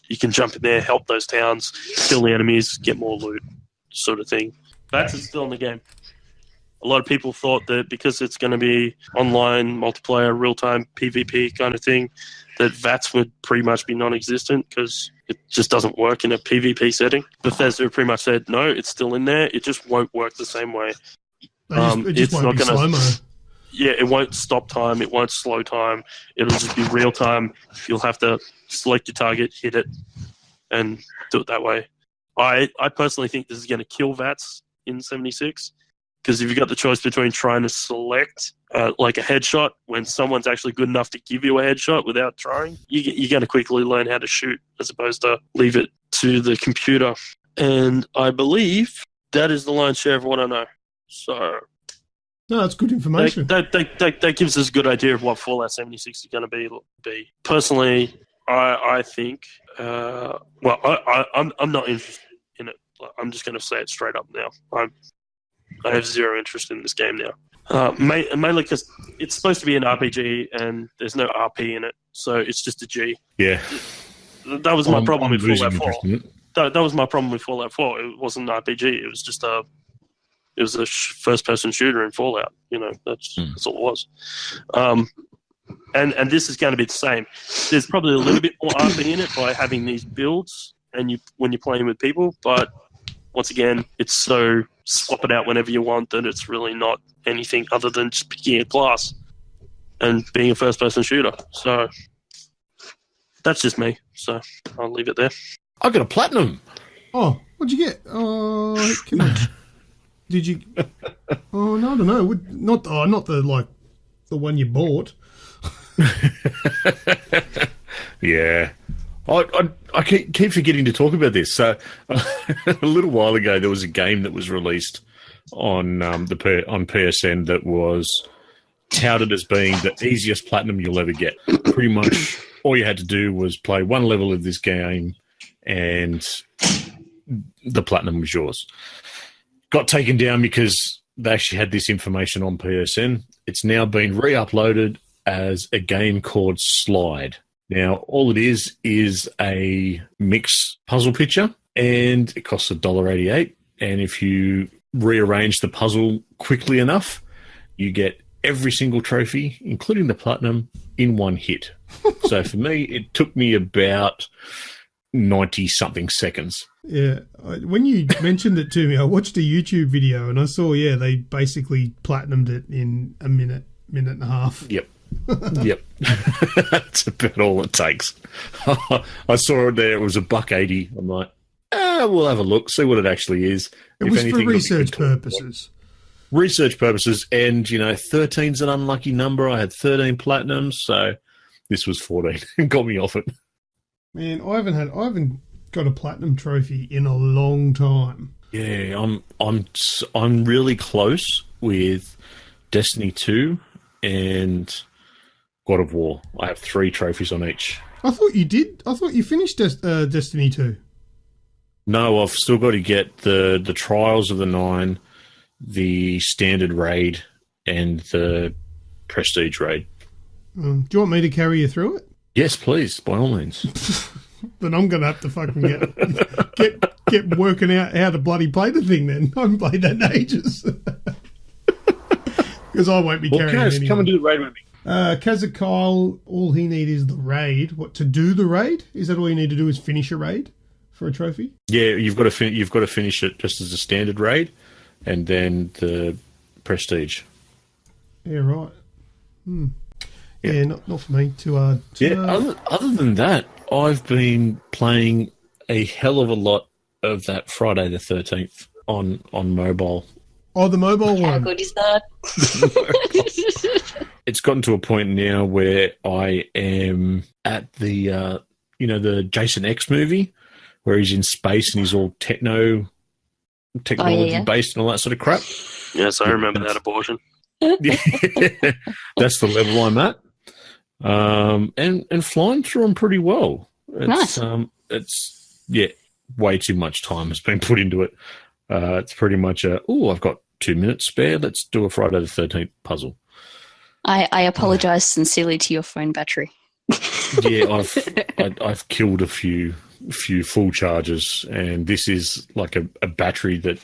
jump in there, help those towns, kill the enemies, get more loot, sort of thing. VATS is still in the game. A lot of people thought that because it's going to be online, multiplayer, real-time PvP kind of thing, that VATS would pretty much be non-existent because it just doesn't work in a PvP setting. Bethesda pretty much said, no, it's still in there. It just won't work the same way. It just won't be slow-mo. Yeah, it won't stop time. It won't slow time. It'll just be real time. You'll have to select your target, hit it, and do it that way. I personally think this is going to kill VATS in 76, because if you've got the choice between trying to select like a headshot when someone's actually good enough to give you a headshot without trying, you're going to quickly learn how to shoot as opposed to leave it to the computer. And I believe that is the lion's share of what I know. So... No, that's good information. That gives us a good idea of what Fallout 76 is going to be. Personally, I think, I'm not interested in it. I'm just going to say it straight up now. I have zero interest in this game now. Mainly because it's supposed to be an RPG and there's no RP in it, so it's just a G. Yeah. That was my problem with Fallout 4. That was my problem with Fallout 4. It wasn't an RPG. It was just a first-person shooter in Fallout. You know, that's all it was. And this is going to be the same. There's probably a little bit more RP in it by having these builds and when you're playing with people, but once again, it's so swap it out whenever you want that it's really not anything other than just picking a class and being a first-person shooter. So that's just me. So I'll leave it there. I got a platinum. Oh, what'd you get? Oh, come on. Did you? Oh no, I don't know. Not the one you bought. Yeah, I keep forgetting to talk about this. So a little while ago, there was a game that was released on on PSN that was touted as being the easiest platinum you'll ever get. Pretty much all you had to do was play one level of this game, and the platinum was yours. Got taken down because they actually had this information on PSN. It's now been re-uploaded as a game called Slide. Now, all it is a mixed puzzle picture, and it costs $1.88. And if you rearrange the puzzle quickly enough, you get every single trophy, including the platinum, in one hit. So for me, it took me about 90-something seconds. Yeah, when you mentioned it to me, I watched a YouTube video and I saw, they basically platinumed it in a minute and a half. Yep. Yep. That's about all it takes. I saw it there. It was $1.80. I'm like, we'll have a look, see what it actually is. It was for research purposes. Research purposes, and 13's an unlucky number. I had 13 platinums, so this was 14. It got me off it. Man, I haven't got a platinum trophy in a long time. Yeah, I'm really close with Destiny 2 and God of War. I have 3 trophies on each. I thought you did. I thought you finished Destiny 2. No, I've still got to get the Trials of the 9, the Standard Raid, and the Prestige Raid. Do you want me to carry you through it? Yes, please, by all means. Then I'm going to have to fucking get working out how to bloody play the thing then. I haven't played that in ages. Because I won't be carrying it anymore. Come and do the raid with me. Kazakyle, all he needs is the raid. What, to do the raid? Is that all you need to do is finish a raid for a trophy? Yeah, you've got to finish it just as a standard raid, and then the Prestige. Yeah, right. Yeah, not for me. Too hard. Other than that, I've been playing a hell of a lot of that Friday the 13th on mobile. Oh, the mobile one. How good is that? It's gotten to a point now where I am at the the Jason X movie where he's in space and he's all technology based and all that sort of crap. Yes, I remember that abortion. Yeah. That's the level I'm at. And flying through them pretty well. It's, Nice. It's way too much time has been put into it. It's pretty much I've got 2 minutes spare. Let's do a Friday the 13th puzzle. I apologise sincerely to your phone battery. Yeah, I've killed a few full charges, and this is like a battery that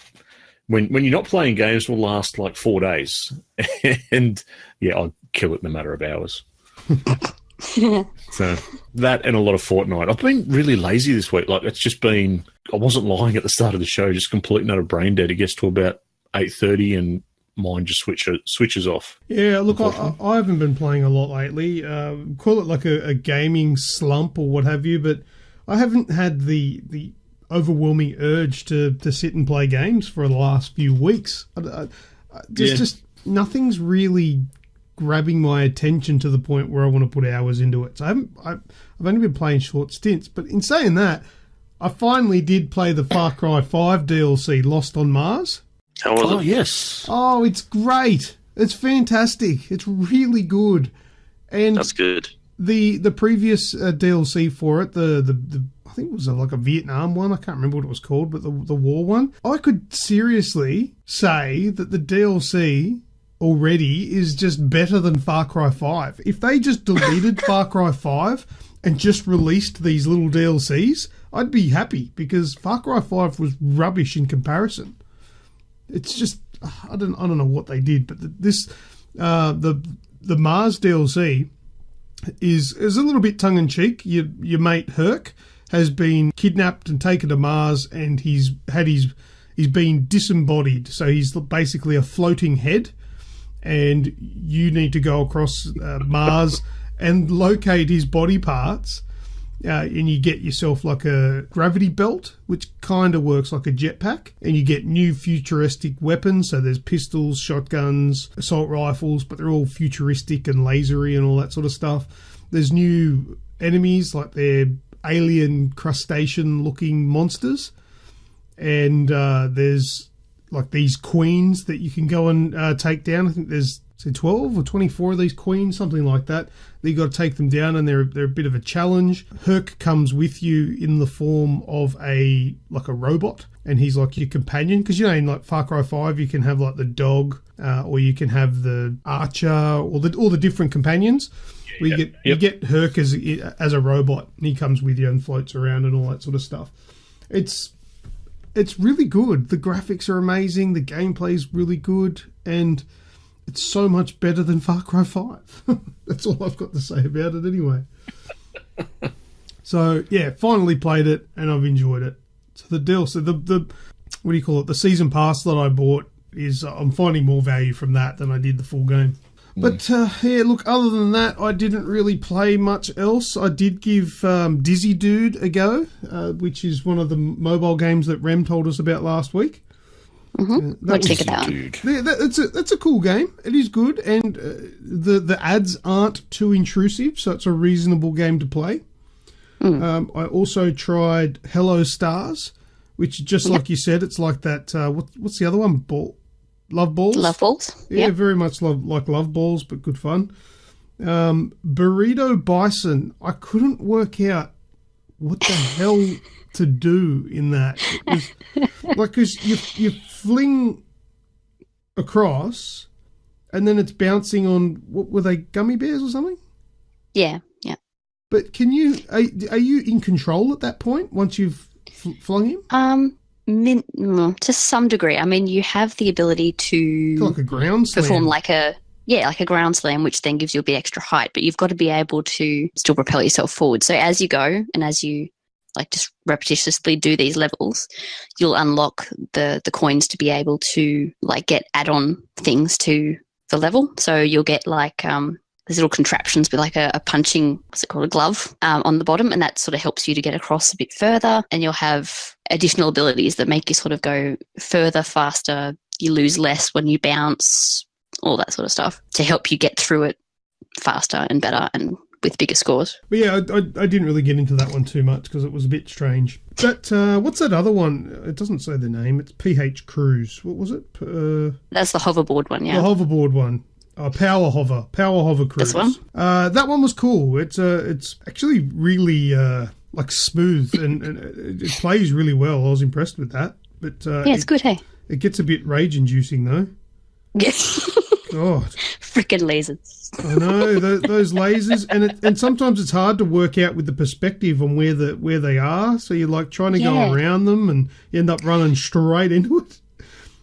when you're not playing games will last like 4 days. And I'll kill it in a matter of hours. So that and a lot of Fortnite. I've been really lazy this week. Like it's just been, I wasn't lying at the start of the show, just complete and utter brain dead. It gets to about 8:30 and mine just switches off. Yeah, look, I haven't been playing a lot lately. Call it like a gaming slump or what have you, but I haven't had the overwhelming urge to sit and play games for the last few weeks. Just nothing's really grabbing my attention to the point where I want to put hours into it. So I've only been playing short stints. But in saying that, I finally did play the Far Cry 5 DLC, Lost on Mars. How was it? Yes. Oh, it's great. It's fantastic. It's really good. And That's good. The previous DLC for it, the I think it was like a Vietnam one. I can't remember what it was called, but the war one. I could seriously say that the DLC already is just better than Far Cry 5. If they just deleted Far Cry 5 and just released these little DLCs, I'd be happy because Far Cry 5 was rubbish in comparison. It's just I don't know what they did, but the Mars DLC is a little bit tongue in cheek. Your mate Herc has been kidnapped and taken to Mars, and he's been disembodied. So he's basically a floating head, and you need to go across Mars and locate his body parts. And you get yourself like a gravity belt, which kind of works like a jetpack. And you get new futuristic weapons. So there's pistols, shotguns, assault rifles, but they're all futuristic and lasery and all that sort of stuff. There's new enemies, like they're alien crustacean-looking monsters. And there's like these queens that you can go and take down. I think there's 12 or 24 of these queens, something like that. You got to take them down, and they're a bit of a challenge. Herc comes with you in the form of a robot, and he's like your companion. Because in like Far Cry 5, you can have like the dog, or you can have the archer, or all the different companions. You get Herc as a robot, and he comes with you and floats around and all that sort of stuff. It's really good. The graphics are amazing. The gameplay is really good, and it's so much better than Far Cry 5. That's all I've got to say about it anyway. So, finally played it, and I've enjoyed it. So the deal, the what do you call it? The season pass that I bought is, I'm finding more value from that than I did the full game. But, look, other than that, I didn't really play much else. I did give Dizzy Dude a go, which is one of the mobile games that Rem told us about last week. Mm-hmm. What do you think of that one? Yeah, that's a cool game. It is good, and the ads aren't too intrusive, so it's a reasonable game to play. I also tried Hello Stars, which, just like you said, it's like that. What's the other one? Love Balls? Love Balls. Yeah, very much like Love Balls, but good fun. Burrito Bison. I couldn't work out what the hell to do in that. Because you fling across, and then it's bouncing on, what were they, gummy bears or something? Yeah. But are you in control at that point once you've flung him? To some degree. I mean, you have the ability to like a ground slam. Perform like a ground slam, which then gives you a bit extra height, but you've got to be able to still propel yourself forward. So as you go and as you like just repetitiously do these levels, you'll unlock the coins to be able to like get add-on things to the level. So you'll get like there's little contraptions with like a punching, what's it called, a glove on the bottom, and that sort of helps you to get across a bit further. And you'll have additional abilities that make you sort of go further, faster. You lose less when you bounce, all that sort of stuff to help you get through it faster and better and with bigger scores. But yeah, I didn't really get into that one too much because it was a bit strange. That what's that other one? It doesn't say the name. It's PH Cruise. What was it? That's the hoverboard one, yeah. The hoverboard One Power Hover Cruise. This one? That one was cool. It's actually really like smooth and it plays really well. I was impressed with that. But yeah, it's good, hey? It gets a bit rage-inducing though. Yes. God. Freaking lasers. I know those lasers, and sometimes it's hard to work out with the perspective on where they are. So you're like trying to go around them, and you end up running straight into it.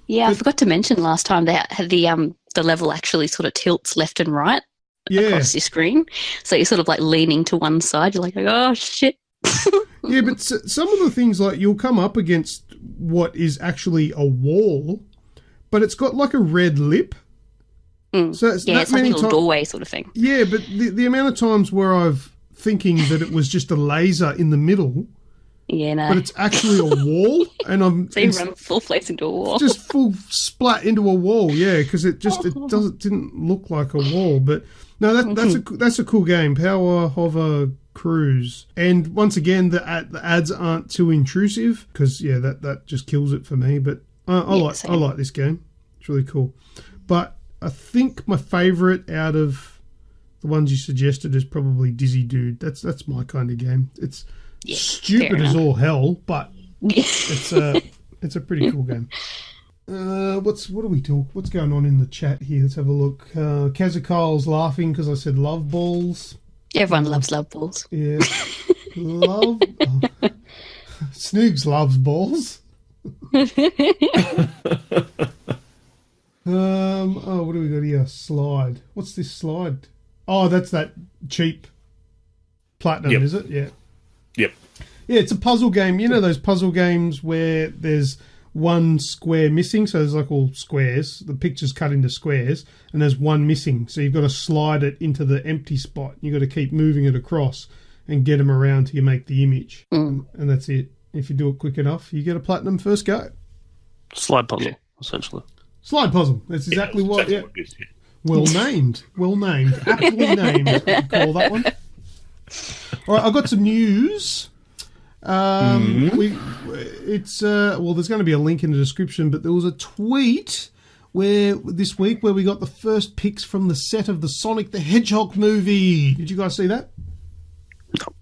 Yeah, I forgot to mention last time that the level actually sort of tilts left and right across your screen. So you're sort of like leaning to one side. You're like, oh shit. Yeah, but some of the things, like you'll come up against what is actually a wall, but it's got like a red lip. So it's it's like a little doorway sort of thing. Yeah, but the amount of times where I've thinking that it was just a laser in the middle, but it's actually a wall, and I'm so you run full face into a wall, just full splat into a wall. Yeah, because it didn't look like a wall. But no, that's a cool game, Power Hover Cruise. And once again, the ads aren't too intrusive because that just kills it for me. But I like this game. It's really cool. But I think my favourite out of the ones you suggested is probably Dizzy Dude. That's my kind of game. It's stupid as all hell, but it's a pretty cool game. What's going on in the chat here? Let's have a look. Kazakal's laughing because I said love balls. Everyone loves love balls. Yeah, Snoogs loves balls. What do we got here? Slide. What's this slide? Oh, that's that cheap platinum, is it? Yeah. Yep. Yeah, it's a puzzle game. You know those puzzle games where there's one square missing, so there's like all squares. The picture's cut into squares, and there's one missing. So you've got to slide it into the empty spot. You've got to keep moving it across and get them around till you make the image. And that's it. If you do it quick enough, you get a platinum first go. Slide puzzle, essentially. Slide puzzle. That's exactly what. Yeah. What it is, yeah. Well named. Aptly named. Call that one. All right, I've got some news. There's going to be a link in the description, but there was a tweet this week where we got the first pics from the set of the Sonic the Hedgehog movie. Did you guys see that?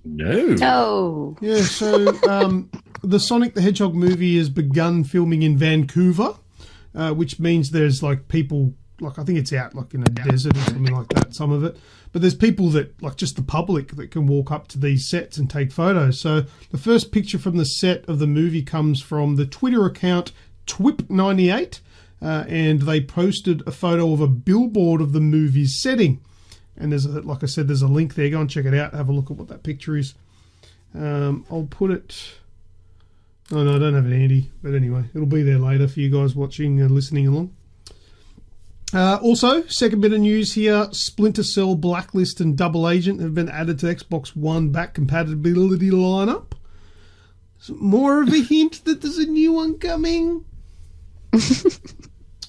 No. Yeah, so the Sonic the Hedgehog movie has begun filming in Vancouver, which means there's like people, like I think it's out like in a desert or something like that, some of it. But there's people that, like just the public, that can walk up to these sets and take photos. So the first picture from the set of the movie comes from the Twitter account Twip98, and they posted a photo of a billboard of the movie's setting. And like I said, there's a link there. Go and check it out. Have a look at what that picture is. I'll put it... Oh, no, I don't have it handy. But anyway, it'll be there later for you guys watching and listening along. Also, second bit of news here, Splinter Cell, Blacklist and Double Agent have been added to Xbox One back compatibility lineup. So more of a hint that there's a new one coming.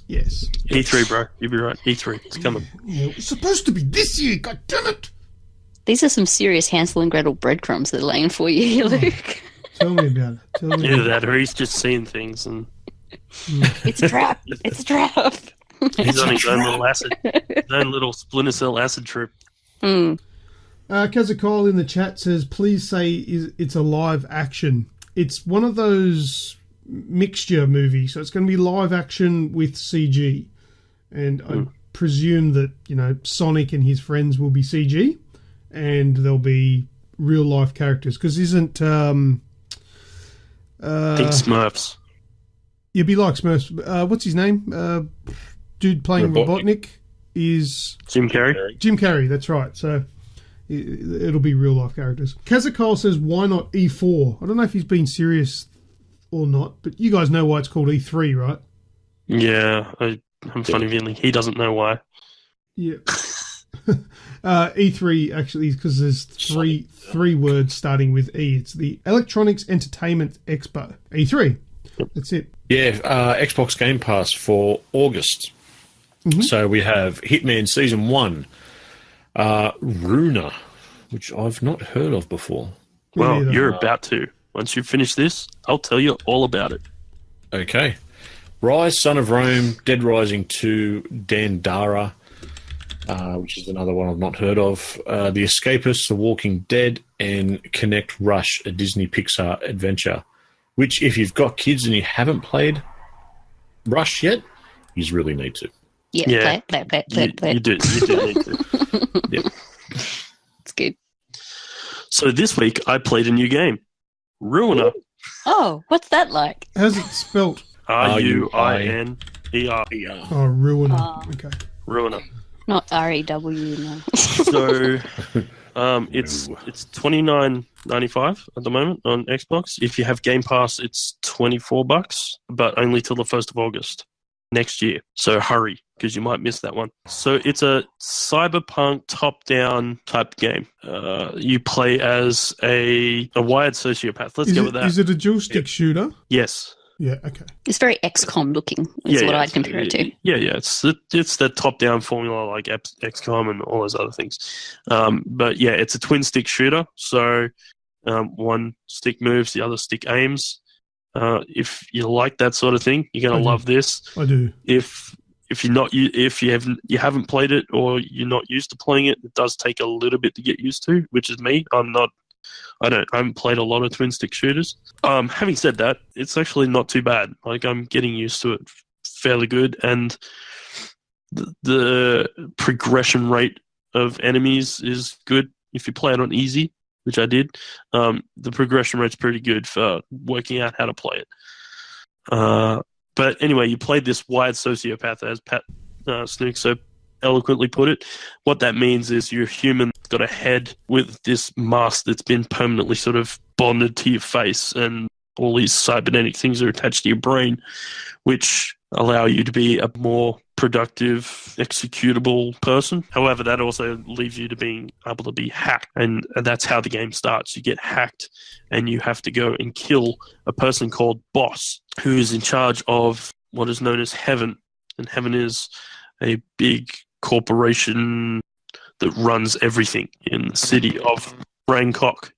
Yes. E3, bro. You'll be right. E3. It's coming. Yeah, it was supposed to be this year. God damn it. These are some serious Hansel and Gretel breadcrumbs that are laying for you here, Luke. Tell me about it. Either that or he's just seeing things and... It's a trap. It's a trap. He's on his own little Splinter Cell acid trip. Kazakol in the chat says, please say it's a live action. It's one of those mixture movies, so it's going to be live action with CG. And I presume that, Sonic and his friends will be CG, and there'll be real life characters. Because isn't... I think Smurfs. You'd be like Smurfs. What's his name? Dude playing Robotnik is... Jim Carrey. Jim Carrey, that's right. So, It'll be real life characters. Kazakal says, why not E4? I don't know if he's being serious or not, but you guys know why it's called E3, right? Yeah, I'm funny feeling he doesn't know why. Yeah. E3 actually, because there's three words starting with E. It's the Electronics Entertainment Expo. E3. Yep. That's it. Yeah, Xbox Game Pass for August. Mm-hmm. So we have Hitman Season 1, Runa, which I've not heard of before. Well, you're about to. Once you finish this, I'll tell you all about it. Okay. Rise, Son of Rome, Dead Rising 2, Dandara, which is another one I've not heard of. The Escapists, The Walking Dead, and Connect Rush, a Disney Pixar adventure, which if you've got kids and you haven't played Rush yet, you really need to. Yeah. Play. You do need to. Yep. It's good. So this week I played a new game, Ruiner. Oh, what's that like? How's it spelt? Ruiner. Oh, Ruiner. Okay. Ruiner. Not REW, no. So it's $29.95 at the moment on Xbox. If you have Game Pass, it's $24, but only till the 1st of August next year. So hurry, because you might miss that one. So it's a cyberpunk top-down type game. You play as a wired sociopath. Let's go with that. Is it a dual-stick shooter? Yes. Yeah, okay. It's very XCOM looking, is what I'd compare it to. Yeah. It's the top-down formula like XCOM and all those other things. But yeah, it's a twin-stick shooter. So one stick moves, the other stick aims. If you like that sort of thing, you're gonna love this. I do. If you haven't played it or you're not used to playing it, it does take a little bit to get used to, which is me. I haven't played a lot of twin stick shooters. Having said that, it's actually not too bad. Like, I'm getting used to it fairly good, and the progression rate of enemies is good if you play it on easy, which I did. The progression rate's pretty good for working out how to play it. But anyway, you played this wired sociopath, as Pat Snoogs so eloquently put it. What that means is you're human, got a head with this mask that's been permanently sort of bonded to your face, and all these cybernetic things are attached to your brain, which allow you to be a more productive, executable person. However, that also leaves you to being able to be hacked, and that's how the game starts. You get hacked, and you have to go and kill a person called Boss, who is in charge of what is known as Heaven, and Heaven is a big corporation that runs everything in the city of Raincock.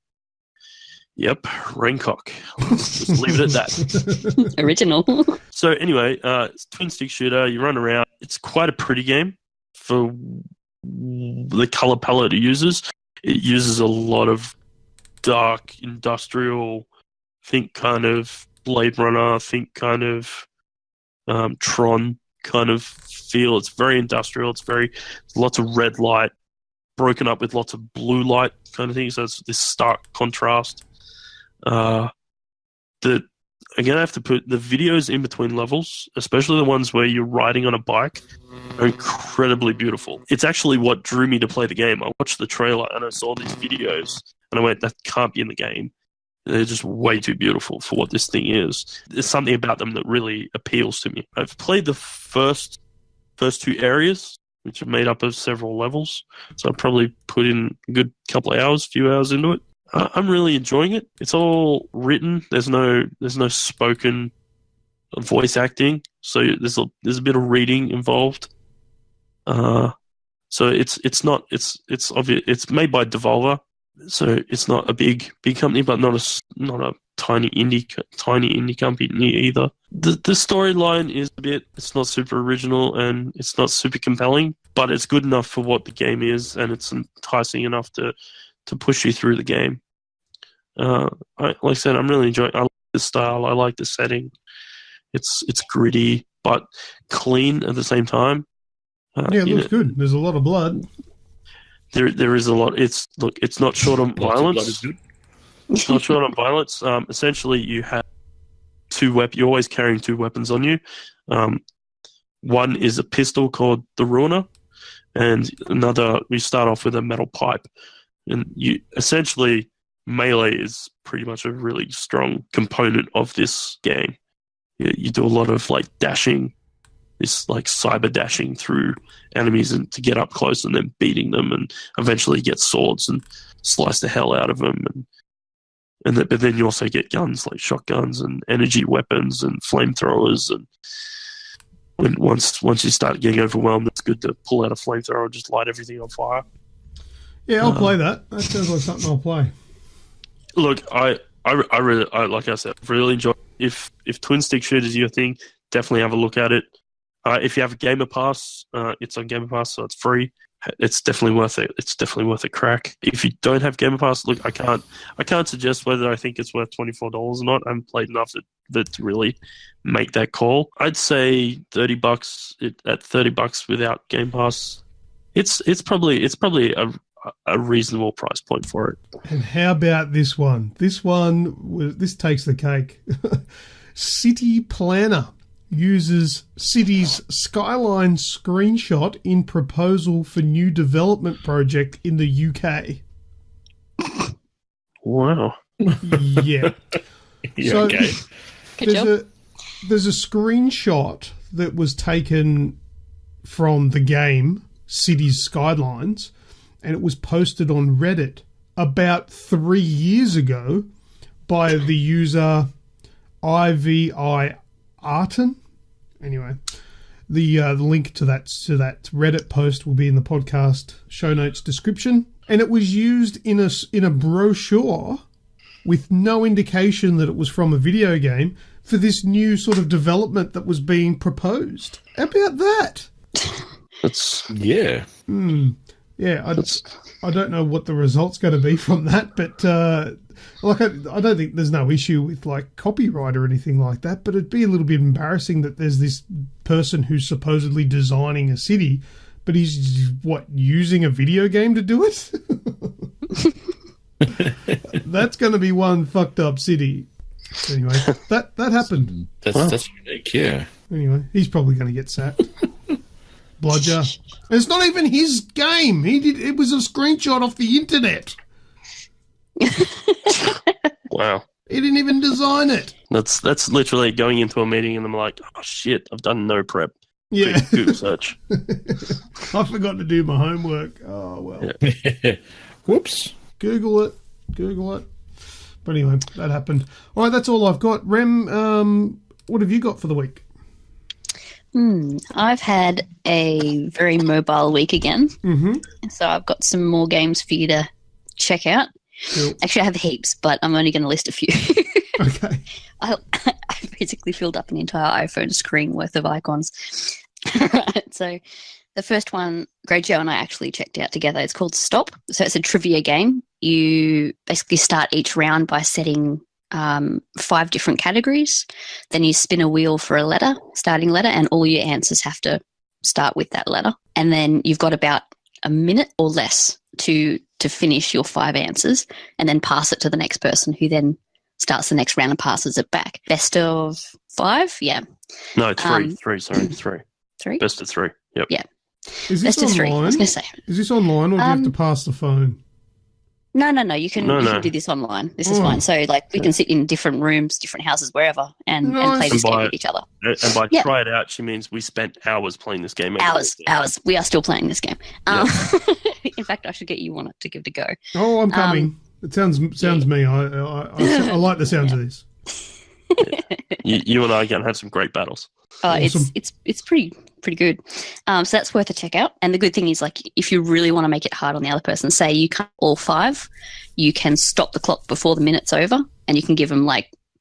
Yep, Raincock. Let's just leave it at that. Original. So anyway, it's a twin stick shooter. You run around. It's quite a pretty game for the color palette it uses. It uses a lot of dark industrial, think kind of Blade Runner, think kind of Tron kind of feel. It's very industrial. It's lots of red light broken up with lots of blue light kind of thing. So it's this stark contrast. Again, I have to put the videos in between levels, especially the ones where you're riding on a bike, are incredibly beautiful. It's actually what drew me to play the game. I watched the trailer and I saw these videos and I went, that can't be in the game. They're just way too beautiful for what this thing is. There's something about them that really appeals to me. I've played the first two areas, which are made up of several levels. So I'll probably put in a good few hours into it. I'm really enjoying it. It's all written. There's no spoken voice acting. So there's a bit of reading involved. So it's obvious. It's made by Devolver. So it's not a big company, but not a tiny indie company either. The storyline is it's not super original and it's not super compelling, but it's good enough for what the game is, and it's enticing enough to push you through the game. Like I said, I'm really enjoying. I like the style. I like the setting. It's gritty but clean at the same time. It looks good. There's a lot of blood. There is a lot. It's not short on violence. It's not short on violence. Essentially, you have you're always carrying two weapons on you. One is a pistol called the Ruiner, and another, we start off with a metal pipe. And you essentially, melee is pretty much a really strong component of this game. You do a lot of like dashing, this like cyber dashing through enemies and to get up close and then beating them and eventually get swords and slice the hell out of them. But then you also get guns like shotguns and energy weapons and flamethrowers. And once you start getting overwhelmed, it's good to pull out a flamethrower and just light everything on fire. Yeah, I'll play that. That sounds like something I'll play. Look, I really, like I said, really enjoy. If twin stick shooters is your thing, definitely have a look at it. If you have a Gamer Pass, it's on Gamer Pass, so it's free. It's definitely worth it. It's definitely worth a crack. If you don't have Gamer Pass, look, I can't suggest whether I think it's worth $24 or not. I haven't played enough to really make that call. I'd say $30. At $30 without Game Pass, it's probably a reasonable price point for it. And how about this one? This takes the cake. City Planner uses city's skyline screenshot in proposal for new development project in the UK. Wow. Yeah. So okay. there's a screenshot that was taken from the game Cities Skylines, and it was posted on Reddit about 3 years ago by the user IVI Arton. Anyway, the link to that Reddit post will be in the podcast show notes description. And it was used in a brochure with no indication that it was from a video game for this new sort of development that was being proposed. How about that? Yeah. Yeah, I don't know what the result's going to be from that, but I don't think there's no issue with like copyright or anything like that, but it'd be a little bit embarrassing that there's this person who's supposedly designing a city, but he's using a video game to do it? That's going to be one fucked up city. Anyway, that happened. That's unique, yeah. Anyway, he's probably going to get sacked. Bludger. And it's not even his game. It was a screenshot off the internet. Wow. He didn't even design it. That's literally going into a meeting and I'm like, oh shit, I've done no prep. Yeah. Google search. I forgot to do my homework. Oh, well. Yeah. Whoops. Google it. But anyway, that happened. All right, that's all I've got. Rem, what have you got for the week? I've had a very mobile week again. Mm-hmm. So I've got some more games for you to check out. Cool. Actually, I have heaps, but I'm only going to list a few. Okay. I basically filled up an entire iPhone screen worth of icons. So the first one, Grejio and I actually checked out together. It's called Stop. So it's a trivia game. You basically start each round by setting 5 different categories. Then you spin a wheel for a letter, starting letter, and all your answers have to start with that letter. And then you've got about a minute or less to finish your 5 answers and then pass it to the next person who then starts the next round and passes it back. Best of 5? Yeah. No, 3. 3. 3? Best of 3. Yep. Yeah. Is this Best of 3, I was going to say. Is this online or do you have to pass the phone? No. You can do this online. This is fine. So, we can sit in different rooms, different houses, wherever, and play this game with each other. And by try it out, she means we spent hours playing this game. Hours. We are still playing this game. In fact, I should get you on it to give it a go. Oh, I'm coming. It sounds me. I like the sounds of this. You and I are going to have some great battles. Awesome. It's pretty good. So that's worth a check out. And the good thing is, if you really want to make it hard on the other person, say you can't all 5, you can stop the clock before the minute's over, and you can give them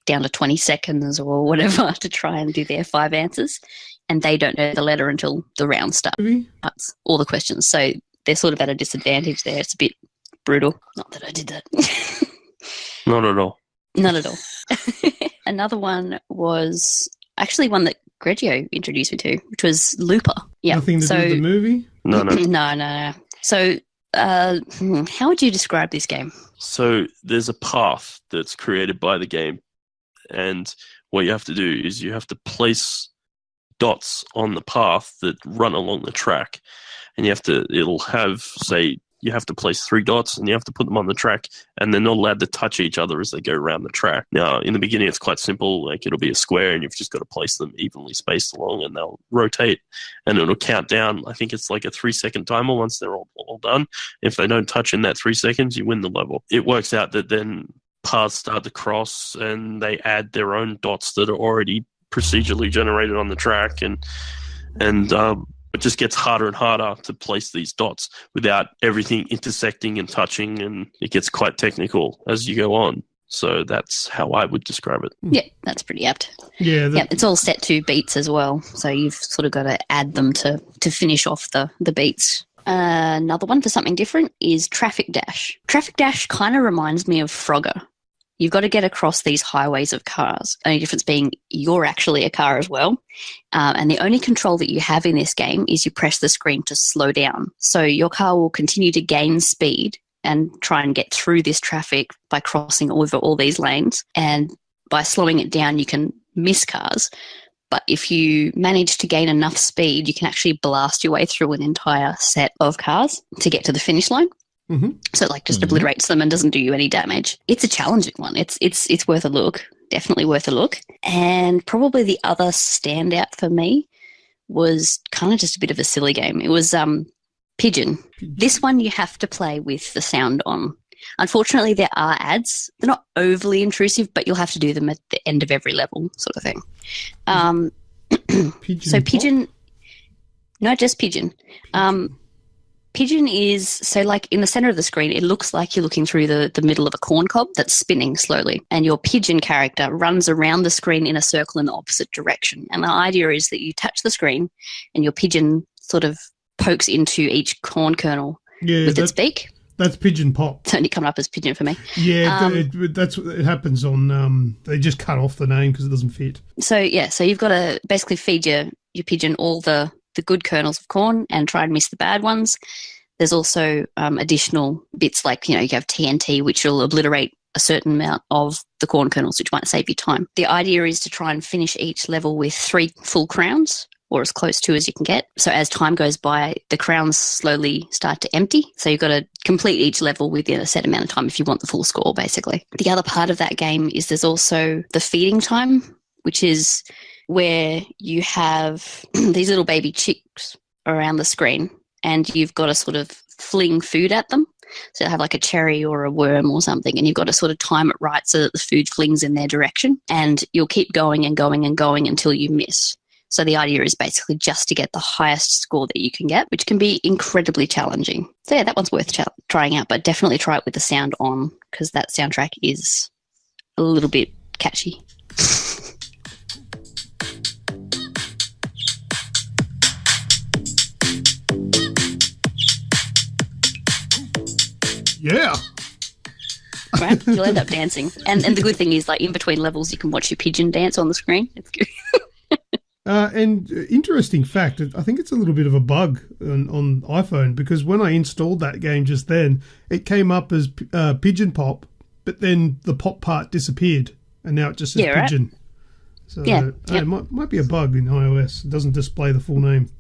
down to 20 seconds or whatever to try and do their 5 answers, and they don't know the letter until the round starts. All the questions. So they're sort of at a disadvantage there. It's a bit brutal. Not that I did that. Not at all. Not at all. Another one was actually one that Grejio introduced me to, which was Looper. Yeah. Nothing to do with the movie? No. No. So how would you describe this game? So there's a path that's created by the game, and what you have to do is you have to place dots on the path that run along the track, and it'll have, say, you have to place 3 dots and you have to put them on the track, and they're not allowed to touch each other as they go around the track. Now, in the beginning, it's quite simple. Like, it'll be a square and you've just got to place them evenly spaced along, and they'll rotate and it'll count down. I think it's like a 3-second timer once they're all done. If they don't touch in that 3 seconds, you win the level. It works out that then paths start to cross and they add their own dots that are already procedurally generated on the track, and it just gets harder and harder to place these dots without everything intersecting and touching, and it gets quite technical as you go on. So that's how I would describe it. Yeah, that's pretty apt. Yeah, it's all set to beats as well, so you've sort of got to add them to finish off the beats. Another one for something different is Traffic Dash. Traffic Dash kind of reminds me of Frogger. You've got to get across these highways of cars. The only difference being you're actually a car as well. And the only control that you have in this game is you press the screen to slow down. So your car will continue to gain speed and try and get through this traffic by crossing over all these lanes. And by slowing it down, you can miss cars. But if you manage to gain enough speed, you can actually blast your way through an entire set of cars to get to the finish line. Mm-hmm. So it just obliterates them and doesn't do you any damage. It's a challenging one. It's worth a look. Definitely worth a look. And probably the other standout for me was kind of just a bit of a silly game. It was Pigeon. This one you have to play with the sound on. Unfortunately, there are ads. They're not overly intrusive, but you'll have to do them at the end of every level, sort of thing. Pigeon. No, just Pigeon. Pigeon is, so like in the center of the screen, it looks like you're looking through the middle of a corn cob that's spinning slowly. And your pigeon character runs around the screen in a circle in the opposite direction. And the idea is that you touch the screen and your pigeon sort of pokes into each corn kernel with its beak. That's Pigeon Pop. It's only coming up as Pigeon for me. Yeah, that's what it happens on, they just cut off the name because it doesn't fit. So you've got to basically feed your pigeon all the good kernels of corn and try and miss the bad ones. There's also additional bits like, you have TNT, which will obliterate a certain amount of the corn kernels, which might save you time. The idea is to try and finish each level with 3 full crowns, or as close to as you can get. So as time goes by, the crowns slowly start to empty. So you've got to complete each level within a set amount of time if you want the full score, basically. The other part of that game is there's also the feeding time, which is where you have these little baby chicks around the screen and you've got to sort of fling food at them. So you'll have like a cherry or a worm or something, and you've got to sort of time it right so that the food flings in their direction, and you'll keep going and going and going until you miss. So the idea is basically just to get the highest score that you can get, which can be incredibly challenging. So yeah, that one's worth trying out, but definitely try it with the sound on because that soundtrack is a little bit catchy. Yeah. Right? You'll end up dancing. And the good thing is, like, in between levels, you can watch your pigeon dance on the screen. It's good. And interesting fact, I think it's a little bit of a bug on iPhone because when I installed that game just then, it came up as Pigeon Pop, but then the pop part disappeared, and now it just says Pigeon. Right? So it might be a bug in iOS. It doesn't display the full name.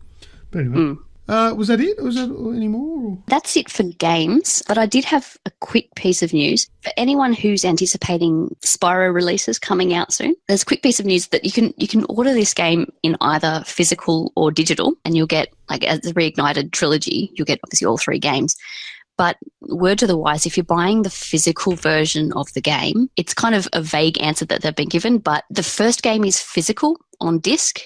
But anyway. Was that it? Was that any more? That's it for games, but I did have a quick piece of news. For anyone who's anticipating Spyro releases coming out soon, there's a quick piece of news that you can order this game in either physical or digital, and you'll get, like, as the Reignited trilogy, you'll get obviously all 3 games. But word to the wise, if you're buying the physical version of the game, it's kind of a vague answer that they've been given, but the first game is physical on disc,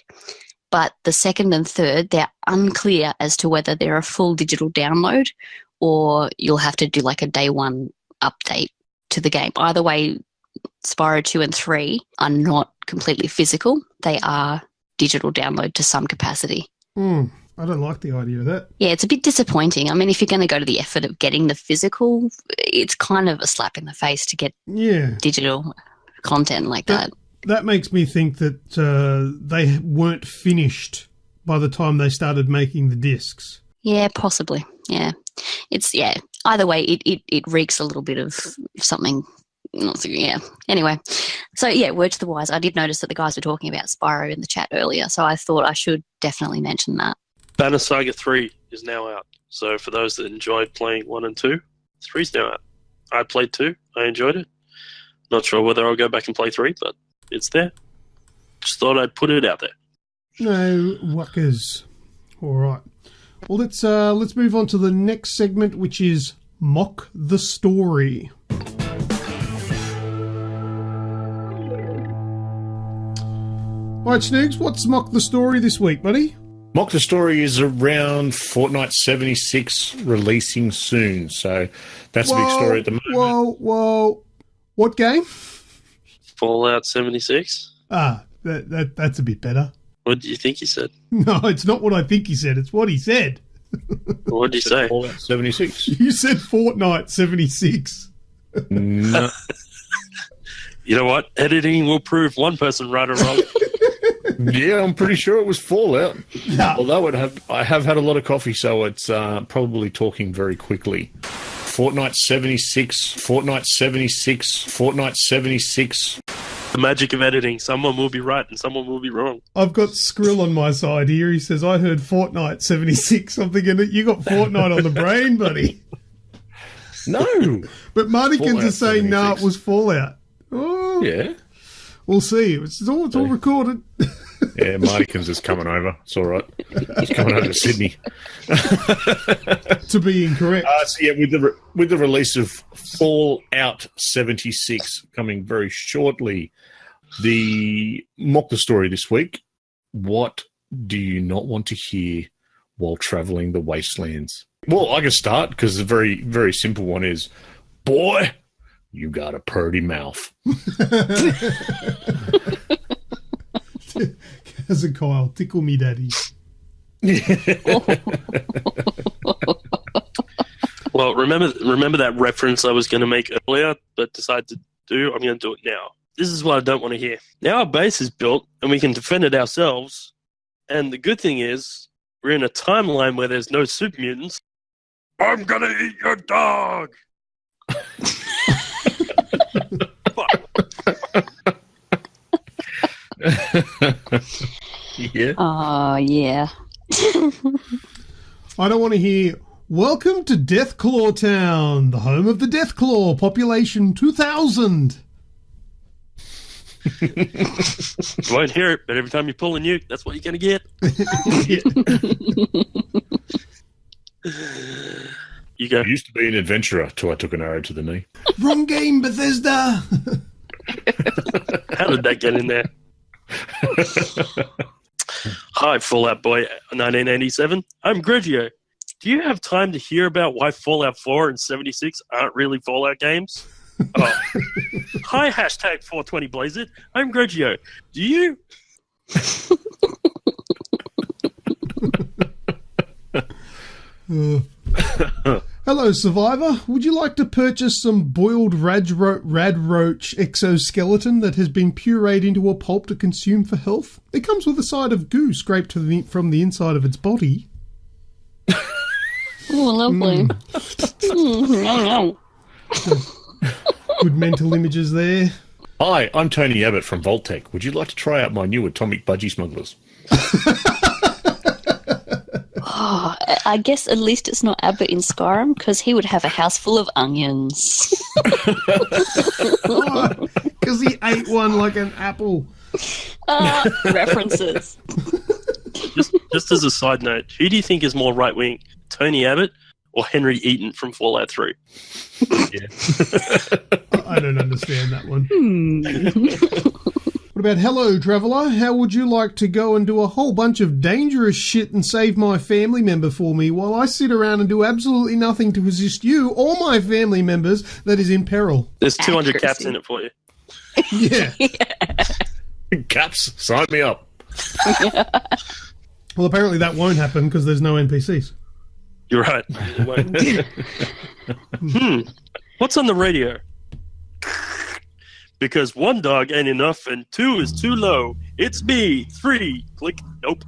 but the second and third, they're unclear as to whether they're a full digital download or you'll have to do like a day one update to the game. Either way, Spyro 2 and 3 are not completely physical. They are digital download to some capacity. I don't like the idea of that. Yeah, it's a bit disappointing. I mean, if you're going to go to the effort of getting the physical, it's kind of a slap in the face to get digital content like that. That makes me think that they weren't finished by the time they started making the discs. Yeah, possibly. Yeah. Either way, it reeks a little bit of something. Anyway. So, word to the wise. I did notice that the guys were talking about Spyro in the chat earlier, so I thought I should definitely mention that. Banner Saga 3 is now out. So for those that enjoyed playing 1 and 2, 3's now out. I played 2. I enjoyed it. Not sure whether I'll go back and play 3, but it's there. Just thought I'd put it out there. No wuckers. All right. Well, let's move on to the next segment, which is Mock the Story. All right, Snoogs, what's Mock the Story this week, buddy? Mock the Story is around Fortnite 76 releasing soon, so that's a big story at the moment. Whoa. What game? Fallout 76. That's a bit better. What do you think he said? No, it's not what I think he said. It's what he said. What did you say? Fallout 76. You said Fortnite 76. No. You know what? Editing will prove one person right or wrong. Yeah, I'm pretty sure it was Fallout. No. Although I have had a lot of coffee, so it's probably talking very quickly. Fortnite 76, Fortnite 76, Fortnite 76. The magic of editing. Someone will be right and someone will be wrong. I've got Skrill on my side here. He says, I heard Fortnite 76. I'm thinking that you got Fortnite on the brain, buddy. No. But Martikins Fallout is saying, 76. no, it was Fallout. Oh, Yeah. We'll see. It's all recorded. Yeah, Martikins is coming over. It's all right. He's coming over to Sydney. To be incorrect. So yeah, with the release of Fallout 76 coming very shortly, the Mock the Story this week. What do you not want to hear while traveling the wastelands? Well, I can start because the very, very simple one is, boy, you got a purty mouth. As a Kyle, tickle me, daddy. Well, remember that reference I was going to make earlier, but decided to do? I'm going to do it now. This is what I don't want to hear. Now our base is built, and we can defend it ourselves. And the good thing is, we're in a timeline where there's no super mutants. I'm going to eat your dog! Yeah. Oh, yeah. I don't want to hear, welcome to Deathclaw Town, the home of the Deathclaw, population 2,000. You won't hear it, but every time you pull a nuke, that's what you're going to get. You go. I used to be an adventurer till I took an arrow to the knee. Wrong game, Bethesda. How did that get in there? Hi, Fallout Boy 1987. I'm Grejio. Do you have time to hear about why Fallout 4 and 76 aren't really Fallout games? Oh. Hi, hashtag 420 Blaze It. I'm Grejio. Do you? Hello, Survivor. Would you like to purchase some boiled radroach exoskeleton that has been pureed into a pulp to consume for health? It comes with a side of goo scraped from the inside of its body. Oh, lovely. Good mental images there. Hi, I'm Tony Abbott from Vaultec. Would you like to try out my new atomic budgie smugglers? Oh, I guess at least it's not Abbott in Skyrim, because he would have a house full of onions. Because he ate one like an apple. References. Just as a side note, who do you think is more right-wing, Tony Abbott or Henry Eaton from Fallout 3? Yeah. I don't understand that one. What about, hello, traveller? How would you like to go and do a whole bunch of dangerous shit and save my family member for me while I sit around and do absolutely nothing to assist you or my family members that is in peril? There's 200 Accuracy. caps in it for you. Yeah. Caps, sign me up. Well, apparently that won't happen because there's no NPCs. You're right. What's on the radio? Because 1 dog ain't enough and 2 is too low. It's me. 3. Click. Nope.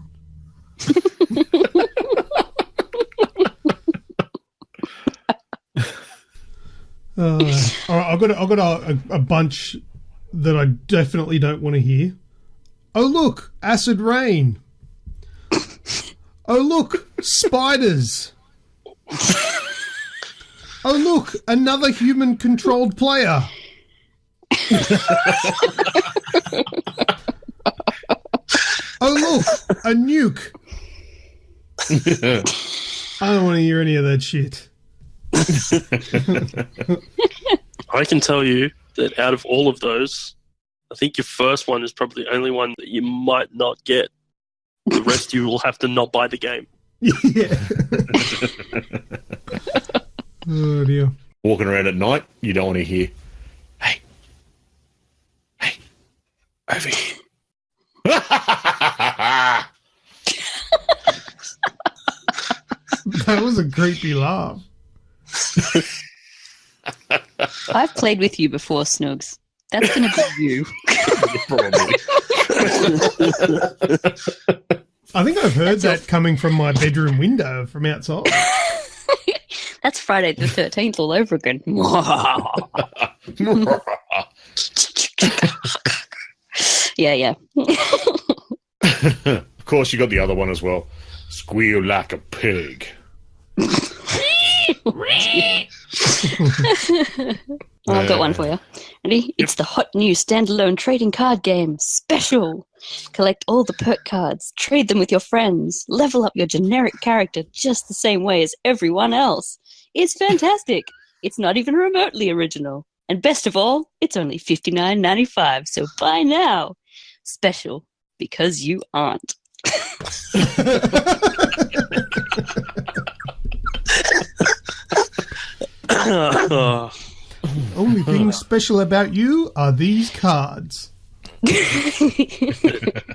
All right, I've got a bunch that I definitely don't want to hear. Oh, look, acid rain. Oh, look, spiders. Oh, look, another human-controlled player. Oh, look, a nuke. I don't want to hear any of that shit. I can tell you that out of all of those, I think your first one is probably the only one that you might not get. The rest you will have to not buy the game. Yeah. Oh, dear. Walking around at night, you don't want to hear, hey, over here. That was a creepy laugh. I've played with you before, Snoogs. That's going to be you. Probably. I think I've heard that coming from my bedroom window from outside. That's Friday the 13th all over again. Yeah. Of course, you got the other one as well. Squeal like a pig. I've got one for you. Ready? It's the hot new standalone trading card game. Special. Collect all the perk cards. Trade them with your friends. Level up your generic character just the same way as everyone else. It's fantastic. It's not even remotely original. And best of all, it's only $59.95, so buy now. Special, because you aren't. Only thing special about you are these cards.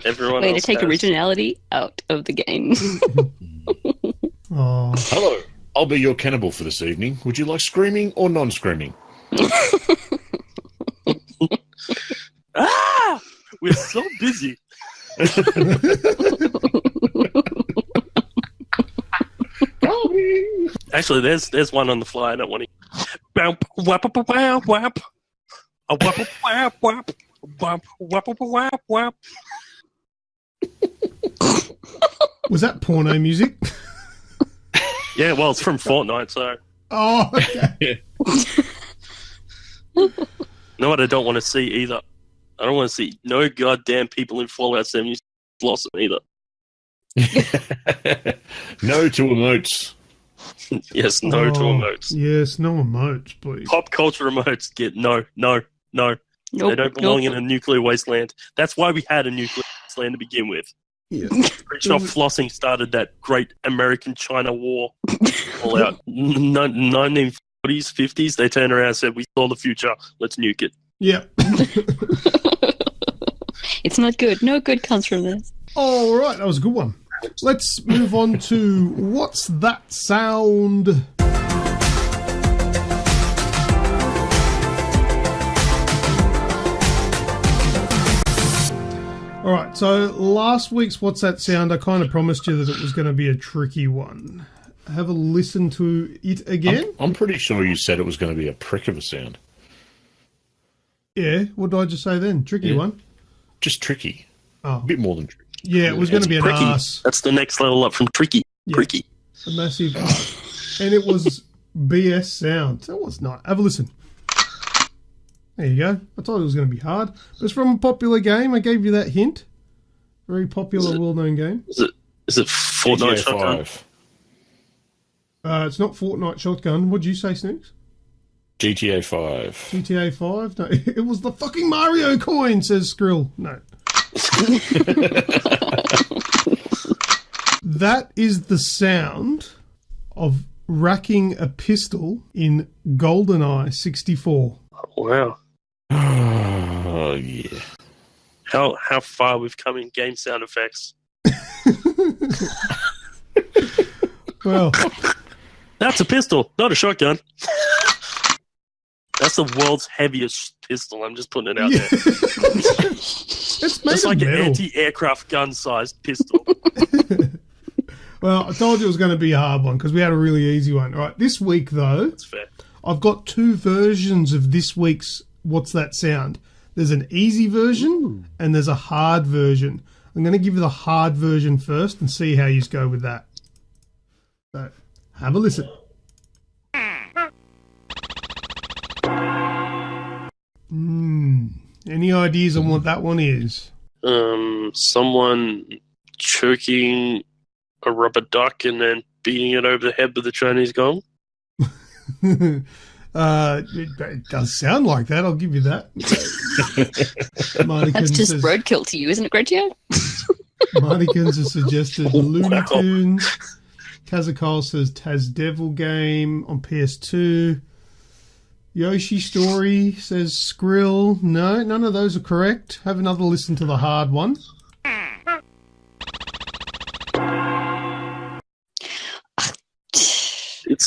Everyone Way else to take has. originality out of the game. Oh, Hello, I'll be your cannibal for this evening. Would you like screaming or non-screaming? Ah! We're so busy. Actually, there's one on the fly. I don't want to. Wap wap wap wap. A wap wap wap wap wap wap wap. was that porno music? Yeah, well, it's from Fortnite, so. Oh, okay. No, what I don't want to see either. I don't want to see no goddamn people in Fallout 70 blossom either. No to emotes. Yes, no to emotes. Yes, no emotes, please. Pop culture emotes get no. Nope, They don't belong nope. in a nuclear wasteland. That's why we had a nuclear wasteland to begin with. Yeah. Pretty off flossing started that great American-China war. All out 1940s, 50s. They turned around and said, "We saw the future. Let's nuke it." Yeah. It's not good. No good comes from this. All right, that was a good one. Let's move on to What's That Sound? All right, so last week's What's That Sound, I kind of promised you that it was going to be a tricky one. Have a listen to it again. I'm pretty sure you said it was going to be a prick of a sound. Yeah, what did I just say then? Tricky Yeah. one? Just tricky. Oh, A bit more than tricky. yeah, it was going to be an Pricky. arse. That's the next level up from tricky. Yeah. Pricky. A massive arse. And it was BS sound. That was not. Have a listen. There you go. I told you it was going to be hard. It's from a popular game. I gave you that hint. Very popular, well-known game. Is it Fortnite GTA Shotgun? 5. It's not Fortnite Shotgun. What'd you say, Snooks? GTA 5. GTA 5? No, it was the fucking Mario coin, says Skrill. No. That is the sound of racking a pistol in GoldenEye 64. Wow. Oh, yeah. How far we've come in game sound effects. Well, That's a pistol, not a shotgun. That's the world's heaviest pistol. I'm just putting it out yeah. there. It's made It's of like an metal. anti-aircraft gun-sized pistol. Well, I told you it was going to be a hard one because we had a really easy one. All right, this week, though, That's fair. I've got two versions of this week's What's That Sound. There's an easy version and there's a hard version. I'm going to give you the hard version first and see how you go with that. So, have a listen. Any ideas on what that one is? Someone choking a rubber duck and then beating it over the head with a Chinese gong. It does sound like that. I'll give you that. That's just roadkill to you, isn't it, Grejio? Martikins has suggested Looney Tunes. Kazakal says Taz Devil game on PS2. Yoshi Story says Skrill. No, none of those are correct. Have another listen to the hard one.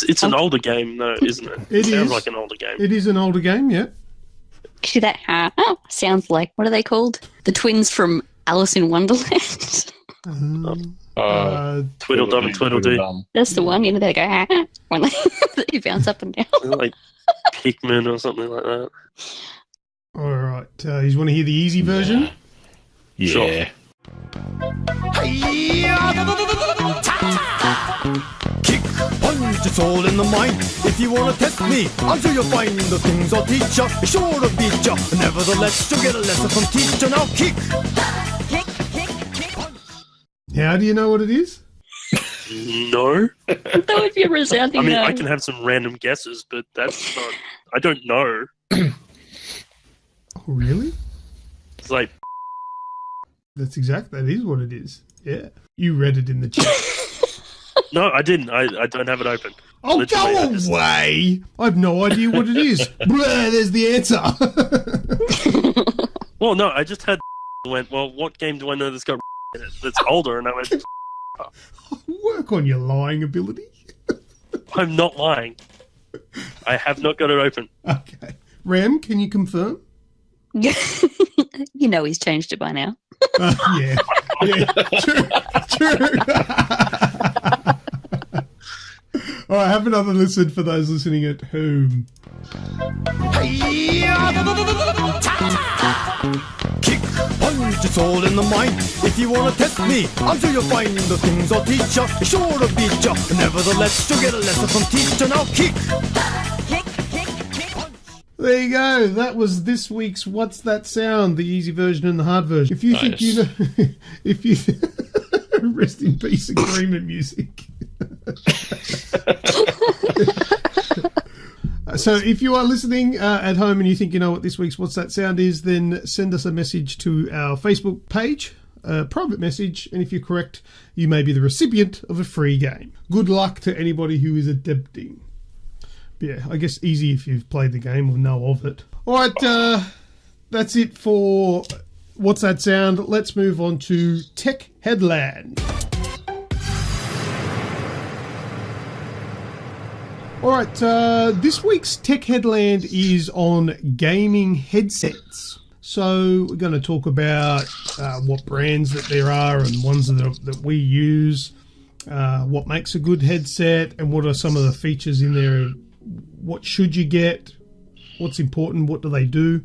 It's an older game, though, isn't it? It sounds like an older game. It is an older game, yeah. Actually, that sounds like, what are they called? The twins from Alice in Wonderland. Tweedledum and Tweedledee. That's the one, they go, when you bounce up and down. Like Pikmin or something like that. All right. You want to hear the easy version? Yeah. Sure. Kick, punch, it's all in the mind. If you wanna test me, I'm sure you'll find the things I'll teach ya. Be sure to beat ya. Nevertheless, you'll get a lesson from teacher. Now kick, punch. How do you know what it is? No. That would be a resounding no. I can have some random guesses, but that's not... I don't know. Oh, really? It's like... That is what it is. Yeah. You read it in the chat. No, I didn't. I don't have it open. Oh, literally, go away! I have no idea what it is. Blah, there's the answer. Well, no, I just had went, well, what game do I know that's got in it that's older? And I went... Work on your lying ability. I'm not lying. I have not got it open. Okay. Rem, can you confirm? You know he's changed it by now. Yeah. True. All right, have another listen for those listening at home. Kick, punch, it's all in the mind. If you wanna test me, I'm sure you'll find the things I'll teach ya. Be sure to beat ya. Nevertheless, you'll get a lesson from teacher. Now kick. There you go. That was this week's What's That Sound, the easy version and the hard version. If you think you know... If you... Rest in peace, agreement music. So if you are listening at home and you think you know what this week's What's That Sound is, then send us a message to our Facebook page, a private message, and if you're correct, you may be the recipient of a free game. Good luck to anybody who is attempting. Yeah, I guess easy if you've played the game or know of it. All right, that's it for What's That Sound. Let's move on to Tech Headland. All right, this week's Tech Headland is on gaming headsets. So we're going to talk about what brands that there are and ones that we use, what makes a good headset, and what are some of the features in there. What should you get? What's important? What do they do?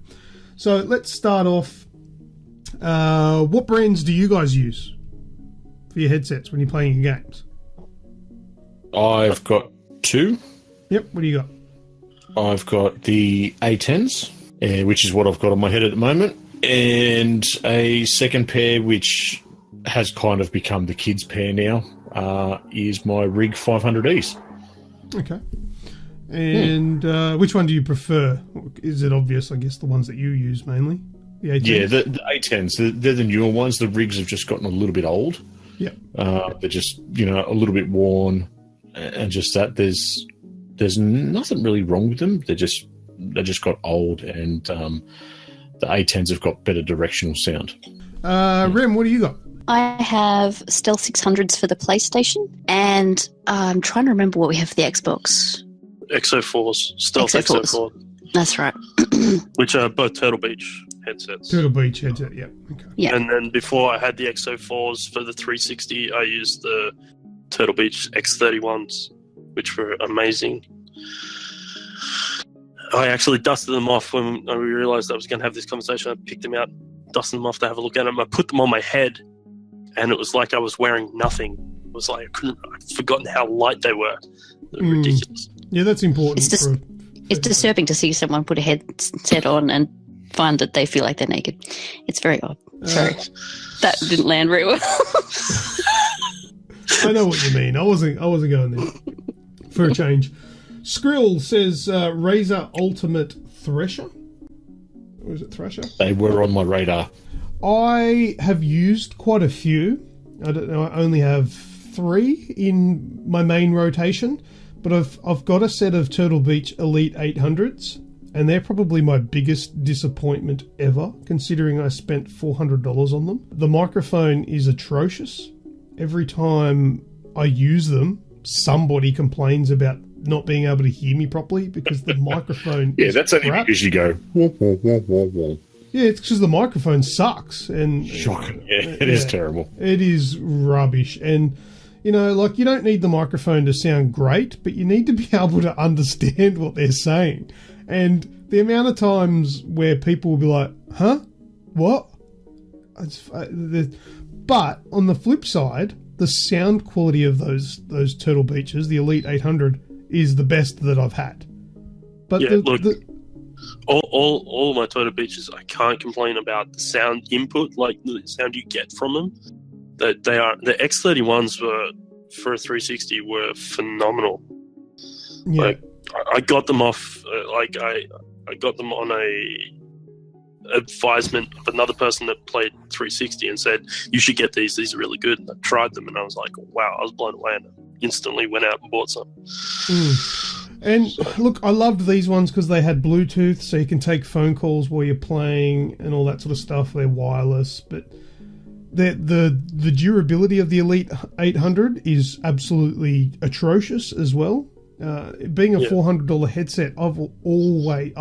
So let's start off. What brands do you guys use for your headsets when you're playing your games? I've got two. Yep, what do you got? I've got the A10s, which is what I've got on my head at the moment, and a second pair, which has kind of become the kids' pair now, is my Rig 500Es. Okay. And which one do you prefer? Is it obvious, I guess, the ones that you use mainly? The A10s? Yeah, the A10s. They're the newer ones. The Rigs have just gotten a little bit old. Yep. They're just, a little bit worn, and just that there's nothing really wrong with them. They just got old, and the A10s have got better directional sound. Rem, what do you got? I have Stealth 600s for the PlayStation, and I'm trying to remember what we have for the Xbox. XO4s. Stealth XO4. That's right. Which are both Turtle Beach headsets. Turtle Beach headset, yeah. Okay. Yeah. And then before I had the XO4s for the 360, I used the Turtle Beach X31s, which were amazing. I actually dusted them off when I realised I was going to have this conversation. I picked them out, dusted them off to have a look at them. I put them on my head and it was like I was wearing nothing. It was like I'd forgotten how light they were. They're ridiculous. Yeah, that's important. It's disturbing to see someone put a headset on and find that they feel like they're naked. It's very odd. Sorry. That didn't land very well. I know what you mean. I wasn't going there. For a change. Skrill says Razer Ultimate Thresher. Or is it Thresher? They were on my radar. I have used quite a few. I don't know. I only have 3 in my main rotation, but I've got a set of Turtle Beach Elite 800s, and they're probably my biggest disappointment ever, considering I spent $400 on them. The microphone is atrocious. Every time I use them, somebody complains about not being able to hear me properly because the microphone is that's only crap. because you go wah, wah, wah, wah, wah. Yeah, it's because the microphone sucks. And Shocking. Yeah, it is terrible. It is rubbish. And, you know, like, you don't need the microphone to sound great, but you need to be able to understand what they're saying. And the amount of times where people will be like, huh? What? But on the flip side, the sound quality of those Turtle Beaches, the Elite 800, is the best that I've had. But all my Turtle Beaches, I can't complain about the sound input, like the sound you get from them. That they are the X31s were for a 360 were phenomenal. Yeah. Like I got them off. I got them on a advisement of another person that played 360 and said, you should get these are really good. And I tried them and I was like, wow, I was blown away, and I instantly went out and bought some. And look, I loved these ones because they had Bluetooth, so you can take phone calls while you're playing and all that sort of stuff. They're wireless, but the durability of the Elite 800 is absolutely atrocious as well. Being a $400 headset, I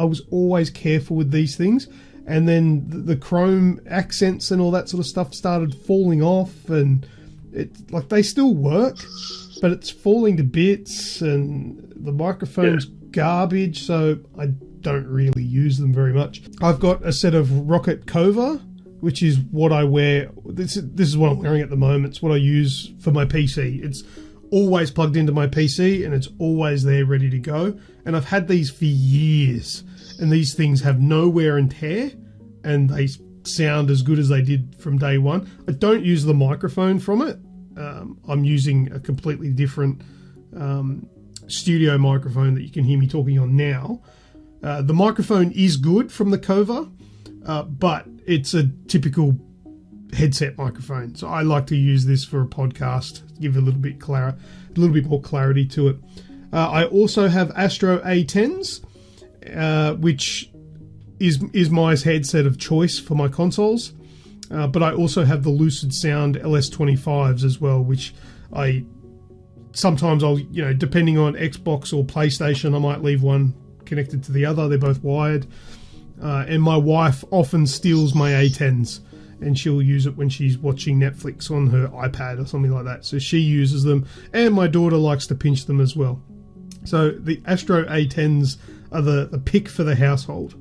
was always careful with these things. And then the chrome accents and all that sort of stuff started falling off, and they still work, but it's falling to bits, and the microphone's garbage, so I don't really use them very much. I've got a set of Rocket Kova, which is what I wear. This is what I'm wearing at the moment. It's what I use for my PC. It's always plugged into my PC, and it's always there ready to go. And I've had these for years. And these things have no wear and tear, and they sound as good as they did from day one. I don't use the microphone from it. I'm using a completely different studio microphone that you can hear me talking on now. The microphone is good from the Kova, but it's a typical headset microphone. So I like to use this for a podcast, to give a little bit more clarity to it. I also have Astro A10s. Which is my headset of choice for my consoles, but I also have the Lucid Sound LS25s as well, which sometimes I'll depending on Xbox or PlayStation, I might leave one connected to the other. They're both wired, and my wife often steals my A10s, and she'll use it when she's watching Netflix on her iPad or something like that. So she uses them, and my daughter likes to pinch them as well. So the Astro A10s are the pick for the household.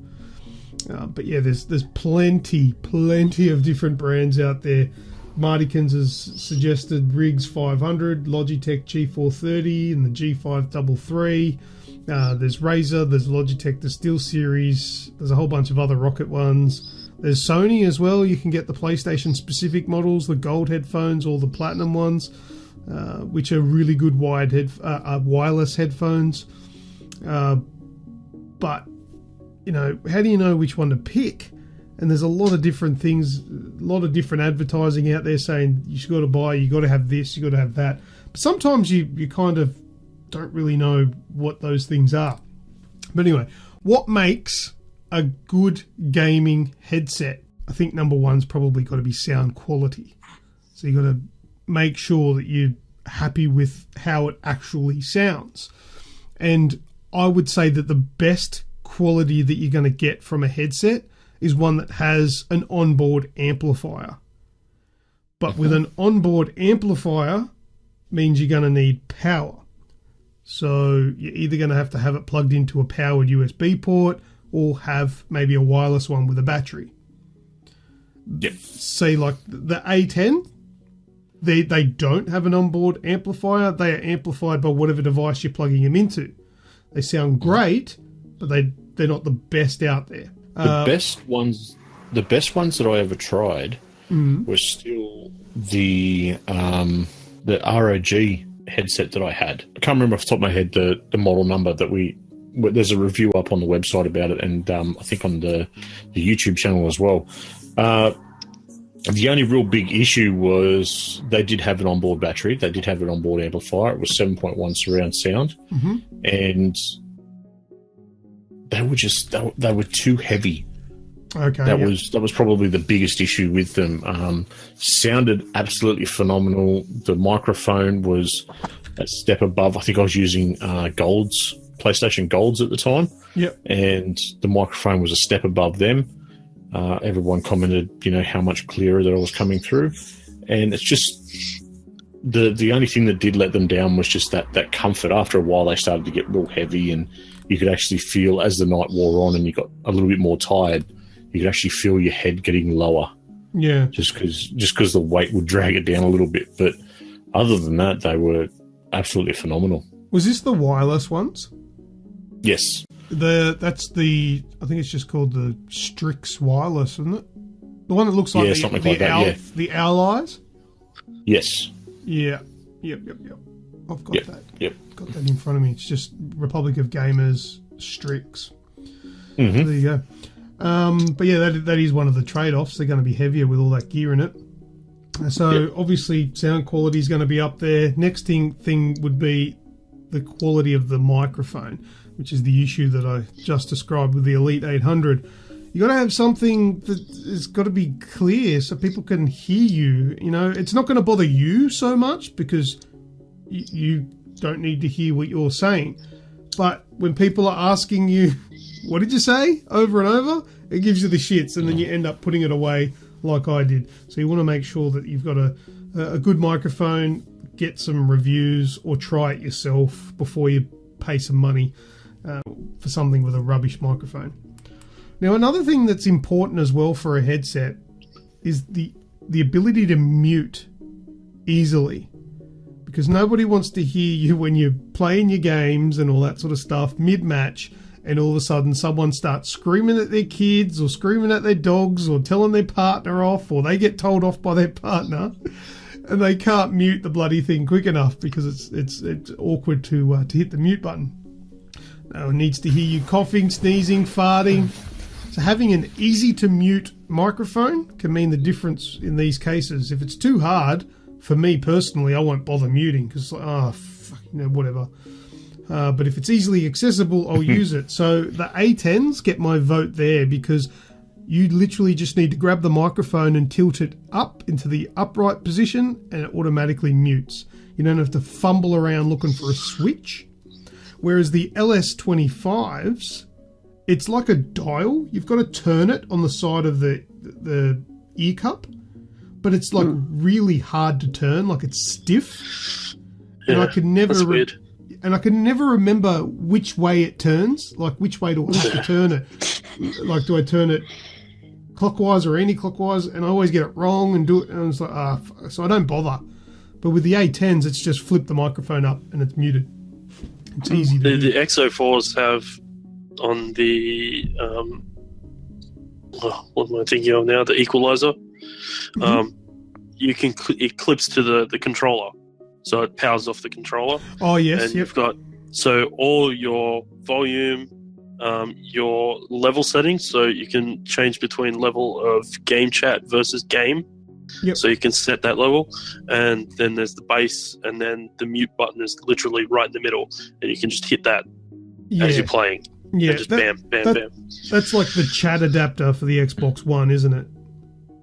But yeah, there's plenty of different brands out there. Martikins has suggested Riggs 500, Logitech G430, and the G533. There's Razer, there's Logitech, the SteelSeries. There's a whole bunch of other Rocket ones. There's Sony as well. You can get the PlayStation specific models, the gold headphones or the platinum ones, which are really good wireless headphones. But, how do you know which one to pick? And there's a lot of different things, a lot of different advertising out there saying you got to buy, you got to have this, you got to have that. But sometimes you kind of don't really know what those things are. But anyway, what makes a good gaming headset? I think number one's probably got to be sound quality. So you got to make sure that you're happy with how it actually sounds. And I would say that the best quality that you're going to get from a headset is one that has an onboard amplifier. But with an onboard amplifier means you're going to need power. So you're either going to have it plugged into a powered USB port or have maybe a wireless one with a battery. Yep. Say like the A10, they don't have an onboard amplifier. They are amplified by whatever device you're plugging them into. They sound great, but they're not the best out there. The best ones that I ever tried were still the ROG headset that I had. I can't remember off the top of my head the model number that there's a review up on the website about it, and I think on the YouTube channel as well. The only real big issue was they did have an onboard battery. They did have an onboard amplifier. It was 7.1 surround sound, and they were too heavy. Okay, that was probably the biggest issue with them. Sounded absolutely phenomenal. The microphone was a step above. I think I was using PlayStation Golds at the time. Yep. And the microphone was a step above them. Everyone commented, how much clearer that I was coming through. And it's just the only thing that did let them down was just that comfort. After a while, they started to get real heavy, and you could actually feel, as the night wore on and you got a little bit more tired, you could actually feel your head getting lower. Yeah. Just because the weight would drag it down a little bit. But other than that, they were absolutely phenomenal. Was this the wireless ones? Yes. I think it's just called the Strix Wireless, isn't it? The one that looks like the owl eyes? Yes. Yeah. Yep. I've got that. Yep. Got that in front of me. It's just Republic of Gamers Strix. Mm-hmm. There you go. But yeah, that is one of the trade-offs. They're going to be heavier with all that gear in it. So obviously sound quality is going to be up there. Next thing would be the quality of the microphone, which is the issue that I just described with the Elite 800. You got to have something that has got to be clear so people can hear you. It's not going to bother you so much because you don't need to hear what you're saying. But when people are asking you, what did you say, over and over, it gives you the shits, and then you end up putting it away like I did. So you want to make sure that you've got a good microphone, get some reviews, or try it yourself before you pay some money for something with a rubbish microphone. Now, another thing that's important as well for a headset is the ability to mute easily, because nobody wants to hear you when you're playing your games and all that sort of stuff mid-match, and all of a sudden someone starts screaming at their kids or screaming at their dogs or telling their partner off, or they get told off by their partner and they can't mute the bloody thing quick enough because it's awkward to hit the mute button. No one needs to hear you coughing, sneezing, farting. So having an easy to mute microphone can mean the difference in these cases. If it's too hard, for me personally, I won't bother muting because whatever. But if it's easily accessible, I'll use it. So the A10s get my vote there because you literally just need to grab the microphone and tilt it up into the upright position and it automatically mutes. You don't have to fumble around looking for a switch. Whereas the LS25s, it's like a dial. You've got to turn it on the side of the ear cup, but it's like really hard to turn, like it's stiff. Yeah, and I could never that's weird. And I can never remember which way it turns. Like, which way do I have to turn it? Like, do I turn it clockwise or anti-clockwise? And I always get it wrong and do it. And it's like, so I don't bother. But with the A10s, it's just flip the microphone up and it's muted. It's easy to do. The XO4s have on the, what am I thinking of now? The equalizer. It clips to the controller. So it powers off the controller. Oh, yes. And you've got, so all your volume, your level settings, so you can change between level of game chat versus game. Yep. So you can set that level. And then there's the bass, and then the mute button is literally right in the middle. And you can just hit that as you're playing. Yeah. And just bam. That's like the chat adapter for the Xbox One, isn't it?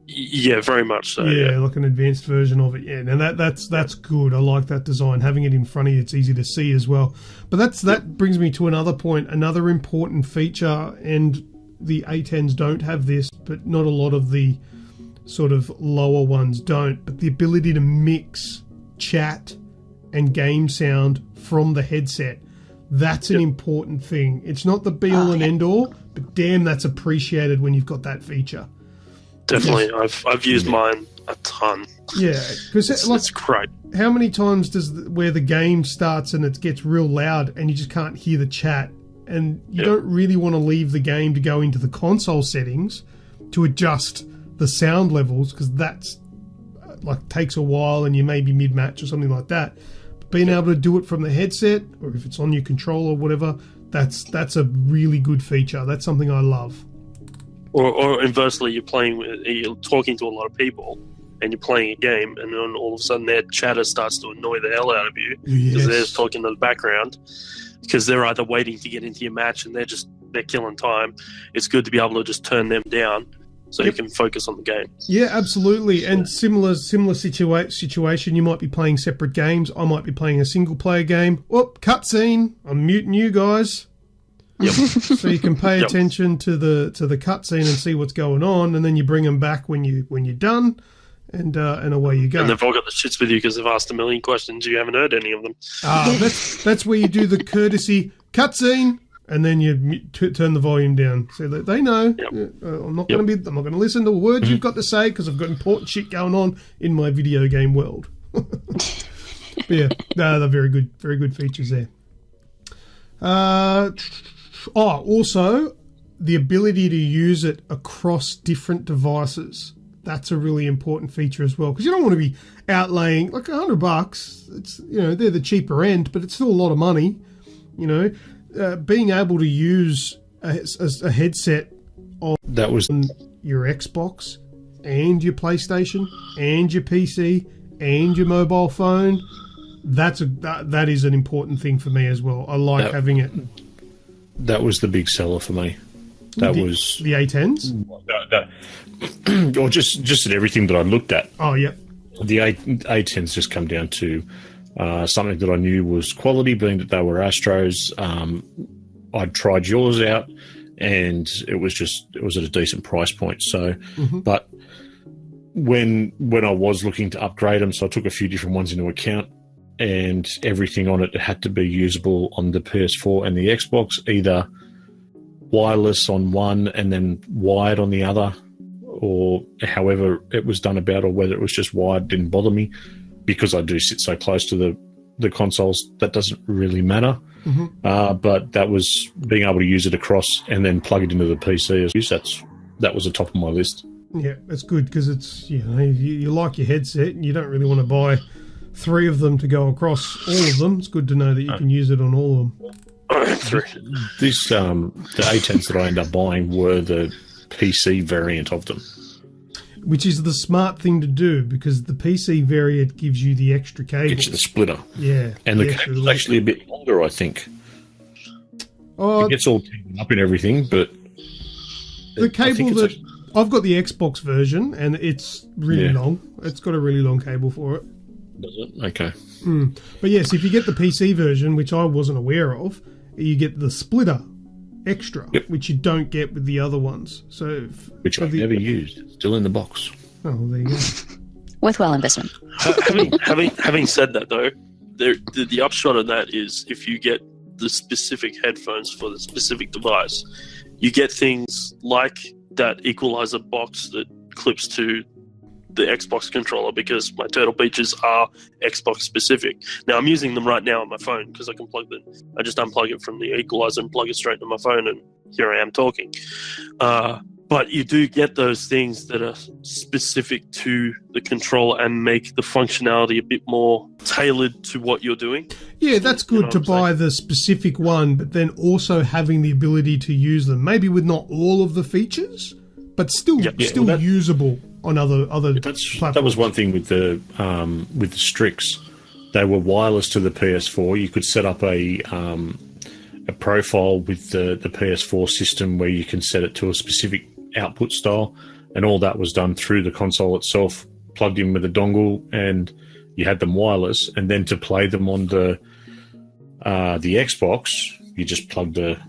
Yeah, very much so. Yeah, like an advanced version of it. Yeah, and that's good. I like that design. Having it in front of you, it's easy to see as well. But that brings me to another point, another important feature, and the A10s don't have this, but not a lot of the sort of lower ones don't. But the ability to mix chat and game sound from the headset, that's an important thing. It's not the be-all and end-all, but damn, that's appreciated when you've got that feature. Definitely. I've used mine a ton. Yeah, because It's great. how many times does where the game starts and it gets real loud and you just can't hear the chat, and you don't really want to leave the game to go into the console settings to adjust the sound levels, because that's takes a while and you may be mid-match or something like that. But being able to do it from the headset, or if it's on your controller or whatever, that's a really good feature. That's something I love. Or inversely, you're talking to a lot of people, and you're playing a game, and then all of a sudden their chatter starts to annoy the hell out of you because they're just talking in the background, because they're either waiting to get into your match and they're killing time. It's good to be able to just turn them down so you can focus on the game. Yeah, absolutely. And similar situation. You might be playing separate games. I might be playing a single player game. Whoop, cutscene. I'm muting you guys. Yep. So you can pay attention to the cutscene and see what's going on, and then you bring them back when you're done, and away you go. And they've all got the shits with you because they've asked a million questions. You haven't heard any of them. That's where you do the courtesy cutscene, and then you turn the volume down so that they know. I'm not going to listen to words you've got to say because I've got important shit going on in my video game world. But yeah, they're very good features there. Also, the ability to use it across different devices. That's a really important feature as well, because you don't want to be outlaying like $100. It's, they're the cheaper end, but it's still a lot of money. Being able to use a headset on your Xbox and your PlayStation and your PC and your mobile phone, that is an important thing for me as well. I like having it. That was the big seller for me. That was the A10s, or just at everything that I looked at. Oh yeah, the A10s just come down to something that I knew was quality, being that they were Astros. I'd tried yours out, and it was at a decent price point. So, but when I was looking to upgrade them, so I took a few different ones into account. And everything on it had to be usable on the PS4 and the Xbox, either wireless on one and then wired on the other, or however it was done about, or whether it was just wired didn't bother me, because I do sit so close to the consoles. That doesn't really matter. But that was being able to use it across and then plug it into the PC. That was the top of my list. Yeah, that's good, because it's you like your headset and you don't really want to buy 3 of them to go across all of them. It's good to know that you can use it on all of them. This the A10s that I ended up buying were the PC variant of them, which is the smart thing to do, because the PC variant gives you the extra cable. Gets you the splitter. Yeah. And the cable's actually a bit longer, I think. It gets all taken up and everything, but the cable I've got the Xbox version, and it's really long. It's got a really long cable for it. Does it? Okay. But yes, if you get the PC version, which I wasn't aware of, you get the splitter extra, which you don't get with the other ones. So, which I've never used. Still in the box. Oh, well, there you go. Worthwhile investment. having said that, though, the upshot of that is if you get the specific headphones for the specific device, you get things like that equalizer box that clips to the Xbox controller, because my Turtle Beaches are Xbox specific. Now I'm using them right now on my phone because I can I just unplug it from the equalizer and plug it straight into my phone, and here I am talking. But you do get those things that are specific to the controller and make the functionality a bit more tailored to what you're doing. Yeah, that's good to buy the specific one, but then also having the ability to use them, maybe with not all of the features, but still usable on other platforms. That was one thing with the Strix. They were wireless to the PS4. You could set up a profile with the PS4 system where you can set it to a specific output style, and all that was done through the console itself, plugged in with a dongle, and you had them wireless. And then to play them on the Xbox, you just plugged a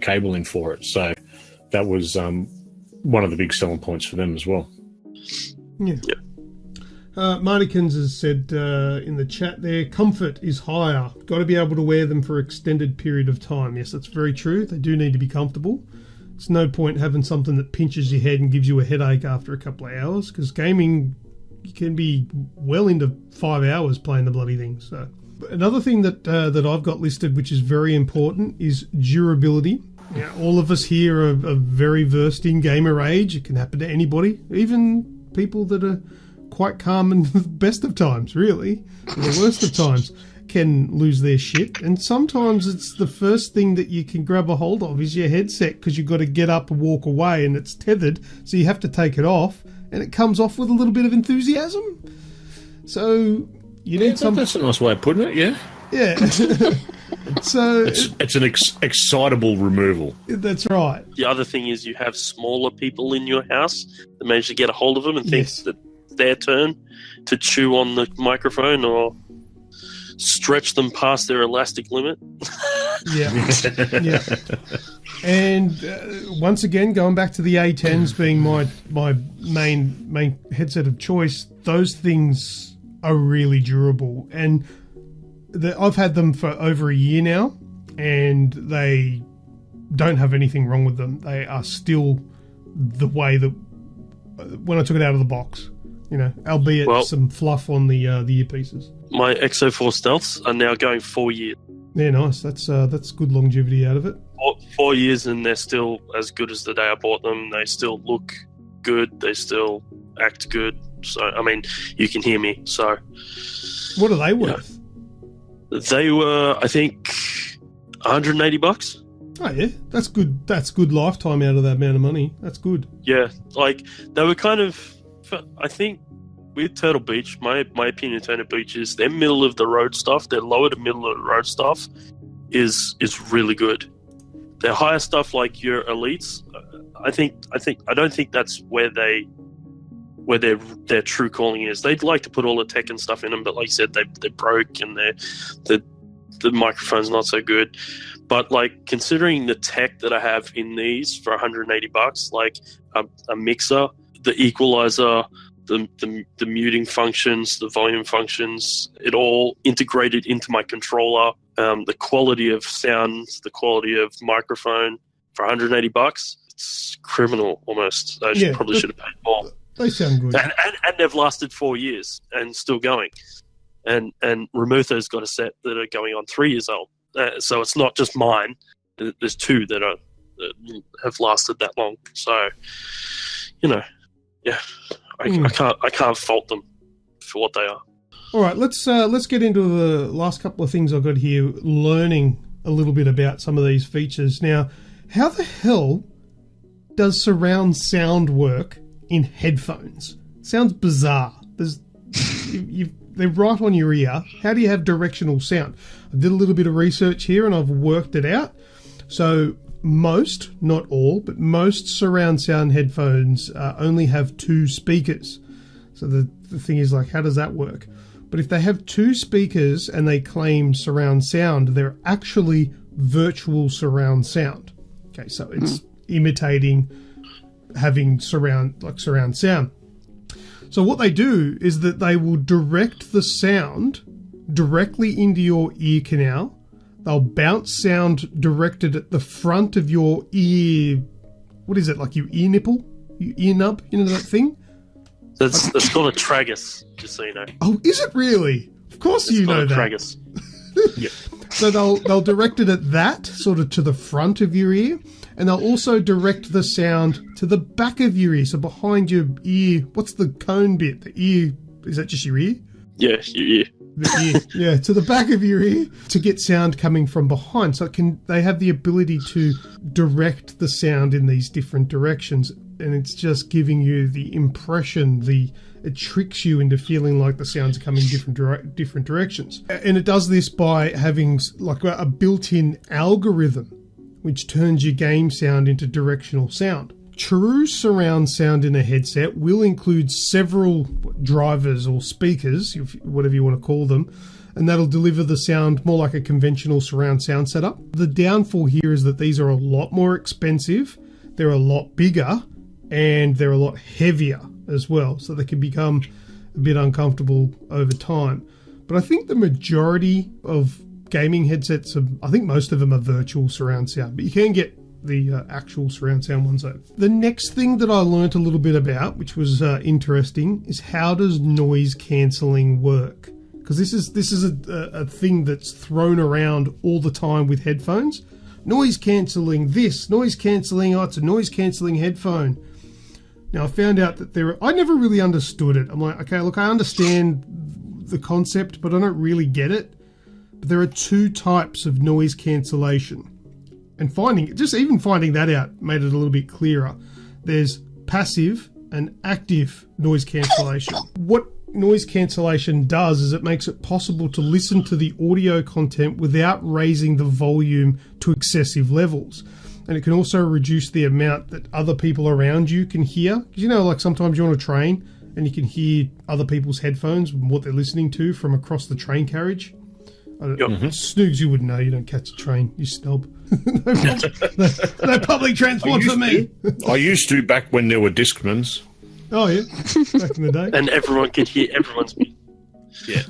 cable in for it. So that was one of the big selling points for them as well. Yeah. Marnikins has said in the chat there, comfort is higher. Got to be able to wear them for an extended period of time. Yes, that's very true. They do need to be comfortable. It's no point having something that pinches your head and gives you a headache after a couple of hours, because gaming, you can be well into 5 hours playing the bloody thing. So another thing that I've got listed, which is very important, is durability. Now, all of us here are very versed in gamer age. It can happen to anybody, even people that are quite calm in the best of times, really. In the worst of times can lose their shit. And sometimes it's the first thing that you can grab a hold of is your headset, because you've got to get up and walk away and it's tethered, so you have to take it off, and it comes off with a little bit of enthusiasm. So you need some... That's a nice way of putting it, yeah. Yeah. So it's an excitable removal. That's right. The other thing is you have smaller people in your house that manage to get a hold of them and think that it's their turn to chew on the microphone or stretch them past their elastic limit. Yeah. And once again, going back to the A10s being my main headset of choice, those things are really durable. And I've had them for over a year now, and they don't have anything wrong with them. They are still the way that when I took it out of the box, albeit some fluff on the earpieces. My XO4 Stealths are now going 4 years. Yeah, nice. That's good longevity out of it. 4 years, and they're still as good as the day I bought them. They still look good. They still act good. So, I mean, you can hear me. So, what are they worth? They were, I think, $180. Oh yeah, that's good. That's good lifetime out of that amount of money. That's good. Yeah, like they were kind of. I think with Turtle Beach, my opinion of Turtle Beach is their middle of the road stuff. Their lower to middle of the road stuff is really good. Their higher stuff, like your elites, I don't think that's where their true calling is. They'd like to put all the tech and stuff in them, but like you said, they broke and the microphone's not so good. But like considering the tech that I have in these for $180, like a mixer, the equalizer, the muting functions, the volume functions, it all integrated into my controller. The quality of sound, the quality of microphone for $180, it's criminal almost. I probably should have paid more. They sound good. And they've lasted 4 years and still going. And Remutha's got a set that are going on 3 years old. So it's not just mine. There's two that have lasted that long. So, I can't fault them for what they are. All right, let's get into the last couple of things I've got here, learning a little bit about some of these features. Now, how the hell does surround sound work in headphones? Sounds bizarre. They're right on your ear. How do you have directional sound? I did a little bit of research here and I've worked it out. So most, not all, but most surround sound headphones only have 2 speakers. So the thing is, like, how does that work? But if they have 2 speakers and they claim surround sound, they're actually virtual surround sound. Okay, so it's imitating having surround sound. So what they do is that they will direct the sound directly into your ear canal. They'll bounce sound directed at the front of your ear. What is it, like your ear nipple? Your ear nub? You know that thing? That's called a tragus, just so you know. Oh, is it really? Of course you know that. Tragus. Yeah. So they'll direct it at that, sort of to the front of your ear, and they'll also direct the sound to the back of your ear, so behind your ear. What's the cone bit? The ear, is that just your ear? Yeah, your ear. The ear. Yeah, to the back of your ear to get sound coming from behind. So they have the ability to direct the sound in these different directions, and it's just giving you the impression, it tricks you into feeling like the sounds are coming different directions. And it does this by having like a built-in algorithm which turns your game sound into directional sound. True surround sound in a headset will include several drivers or speakers, whatever you want to call them, and that'll deliver the sound more like a conventional surround sound setup. The downfall here is that these are a lot more expensive, they're a lot bigger, and they're a lot heavier as well, so they can become a bit uncomfortable over time. But I think the majority of gaming headsets, I think most of them are virtual surround sound, but you can get the actual surround sound ones though. The next thing that I learnt a little bit about, which was interesting, is how does noise cancelling work? Because this is a thing that's thrown around all the time with headphones. Noise cancelling this, noise cancelling, it's a noise cancelling headphone. Now I found out that I never really understood it. I'm like, okay, look, I understand the concept, but I don't really get it. But there are two types of noise cancellation. And finding that out made it a little bit clearer. There's passive and active noise cancellation. What noise cancellation does is it makes it possible to listen to the audio content without raising the volume to excessive levels. And it can also reduce the amount that other people around you can hear. Because like sometimes you're on a train and you can hear other people's headphones and what they're listening to from across the train carriage. Snoogs, you wouldn't know. You don't catch a train, you snob. no public transport for me. I used to back when there were Discmans. Oh, yeah. Back in the day. And everyone could hear everyone's music. Yeah.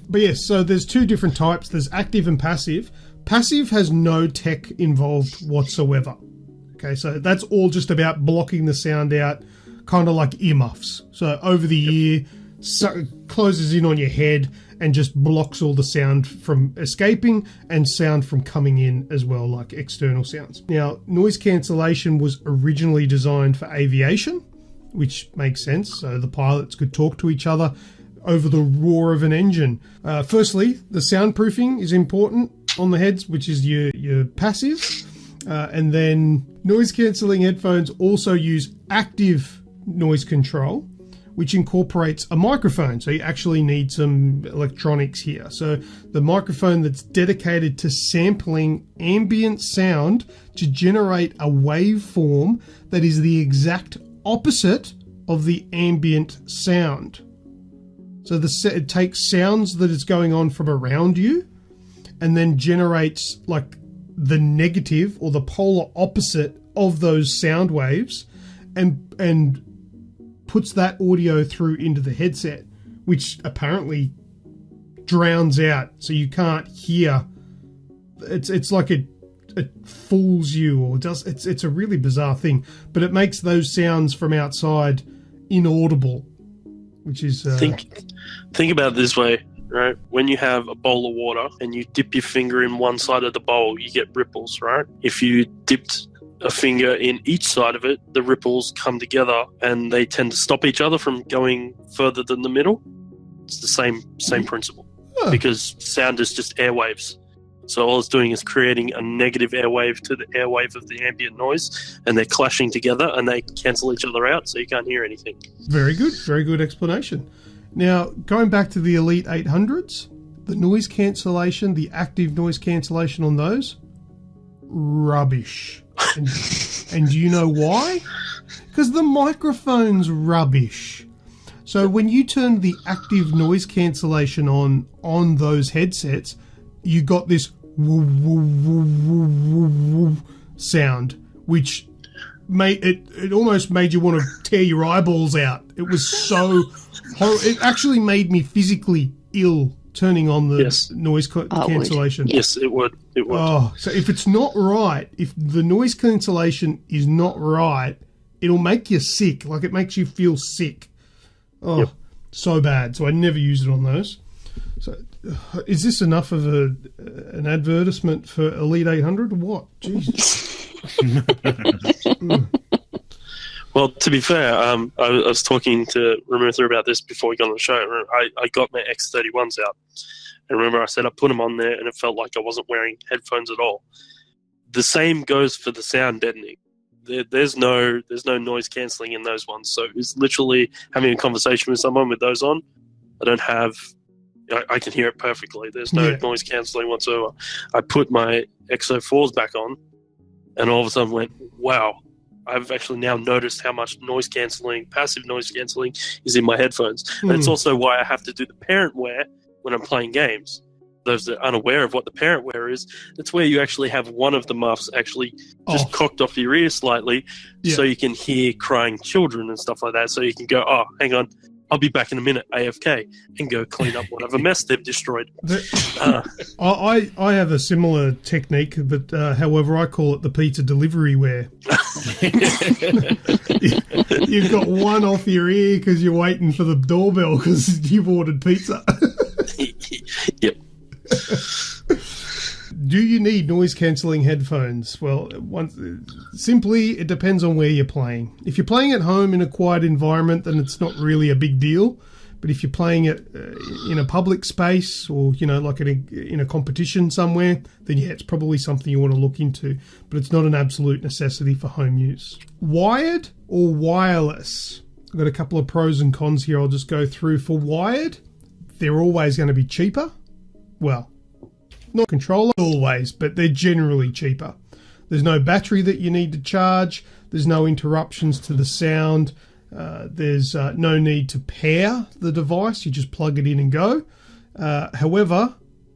But yes, so there's two different types. There's active and passive. Passive has no tech involved whatsoever. Okay, so that's all just about blocking the sound out, kind of like earmuffs. So over the ear, closes in on your head and just blocks all the sound from escaping and sound from coming in as well, like external sounds. Now, noise cancellation was originally designed for aviation, which makes sense. So the pilots could talk to each other over the roar of an engine. Firstly, the soundproofing is important on the heads, which is your passive. And then noise cancelling headphones also use active noise control, which incorporates a microphone. So you actually need some electronics here. So the microphone that's dedicated to sampling ambient sound to generate a waveform that is the exact opposite of the ambient sound. So it takes sounds that is going on from around you and then generates like the negative or the polar opposite of those sound waves and puts that audio through into the headset, which apparently drowns out, so you can't hear. It's like it fools you, or does. It's a really bizarre thing, but it makes those sounds from outside inaudible, which is think about it this way, right? When you have a bowl of water and you dip your finger in one side of the bowl, you get ripples, right? If you dipped a finger in each side of it, the ripples come together and they tend to stop each other from going further than the middle. It's the same principle, because sound is just airwaves. So all it's doing is creating a negative airwave to the airwave of the ambient noise, and they're clashing together and they cancel each other out, so you can't hear anything. Very good explanation. Now, going back to the Elite 800s, the noise cancellation, the active noise cancellation on those, rubbish. And do you know why? Because the microphone's rubbish. So when you turn the active noise cancellation on those headsets, you got this woo, woo, woo, woo, woo, woo sound, which it almost made you want to tear your eyeballs out. It was so horrible. It actually made me physically ill turning on the noise cancellation. Yes, it would. Oh, so if it's not right, if the noise cancellation is not right, it'll make you sick. Like, it makes you feel sick. Oh, so bad. So I never use it on those. So is this enough of an advertisement for Elite 800 or what? Jesus. Well, to be fair, I was talking to Remutha about this before we got on the show. I got my X31s out. And remember, I said I put them on there and it felt like I wasn't wearing headphones at all. The same goes for the sound deadening. There's no noise cancelling in those ones. So it's literally having a conversation with someone with those on. I can hear it perfectly. There's no noise cancelling whatsoever. I put my XO4s back on and all of a sudden went, wow. I've actually now noticed how much noise cancelling, passive noise cancelling is in my headphones. And it's also why I have to do the parent wear when I'm playing games. Those that are unaware of what the parent wear is, it's where you actually have one of the muffs actually just cocked off your ear slightly so you can hear crying children and stuff like that. So you can go, oh, hang on, I'll be back in a minute, AFK, and go clean up whatever mess they've destroyed. I have a similar technique, but however, I call it the pizza delivery ware. You've got one off your ear because you're waiting for the doorbell because you've ordered pizza. Yep. Do you need noise-cancelling headphones? Well, simply, it depends on where you're playing. If you're playing at home in a quiet environment, then it's not really a big deal. But if you're playing it in a public space or, like in a competition somewhere, then yeah, it's probably something you want to look into. But it's not an absolute necessity for home use. Wired or wireless? I've got a couple of pros and cons here I'll just go through. For wired, they're always going to be cheaper. Well, not controller always, but they're generally cheaper. There's no battery that you need to charge. There's no interruptions to the sound. There's no need to pair the device. You just plug it in and go. However,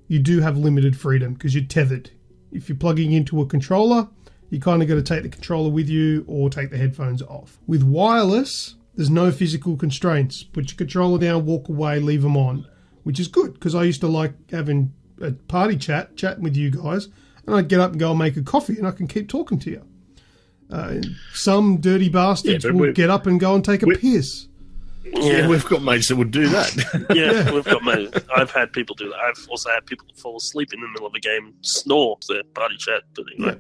you do have limited freedom because you're tethered. If you're plugging into a controller, you kind of got to take the controller with you or take the headphones off. With wireless, there's no physical constraints. Put your controller down, walk away, leave them on, which is good because I used to like having a party chatting with you guys, and I'd get up and go and make a coffee and I can keep talking to you. Some dirty bastards will get up and go and take a piss. Yeah, we've got mates that would do that. Yeah, we've got mates. I've had people do that. I've also had people fall asleep in the middle of a game, snore their party chat. But anyway.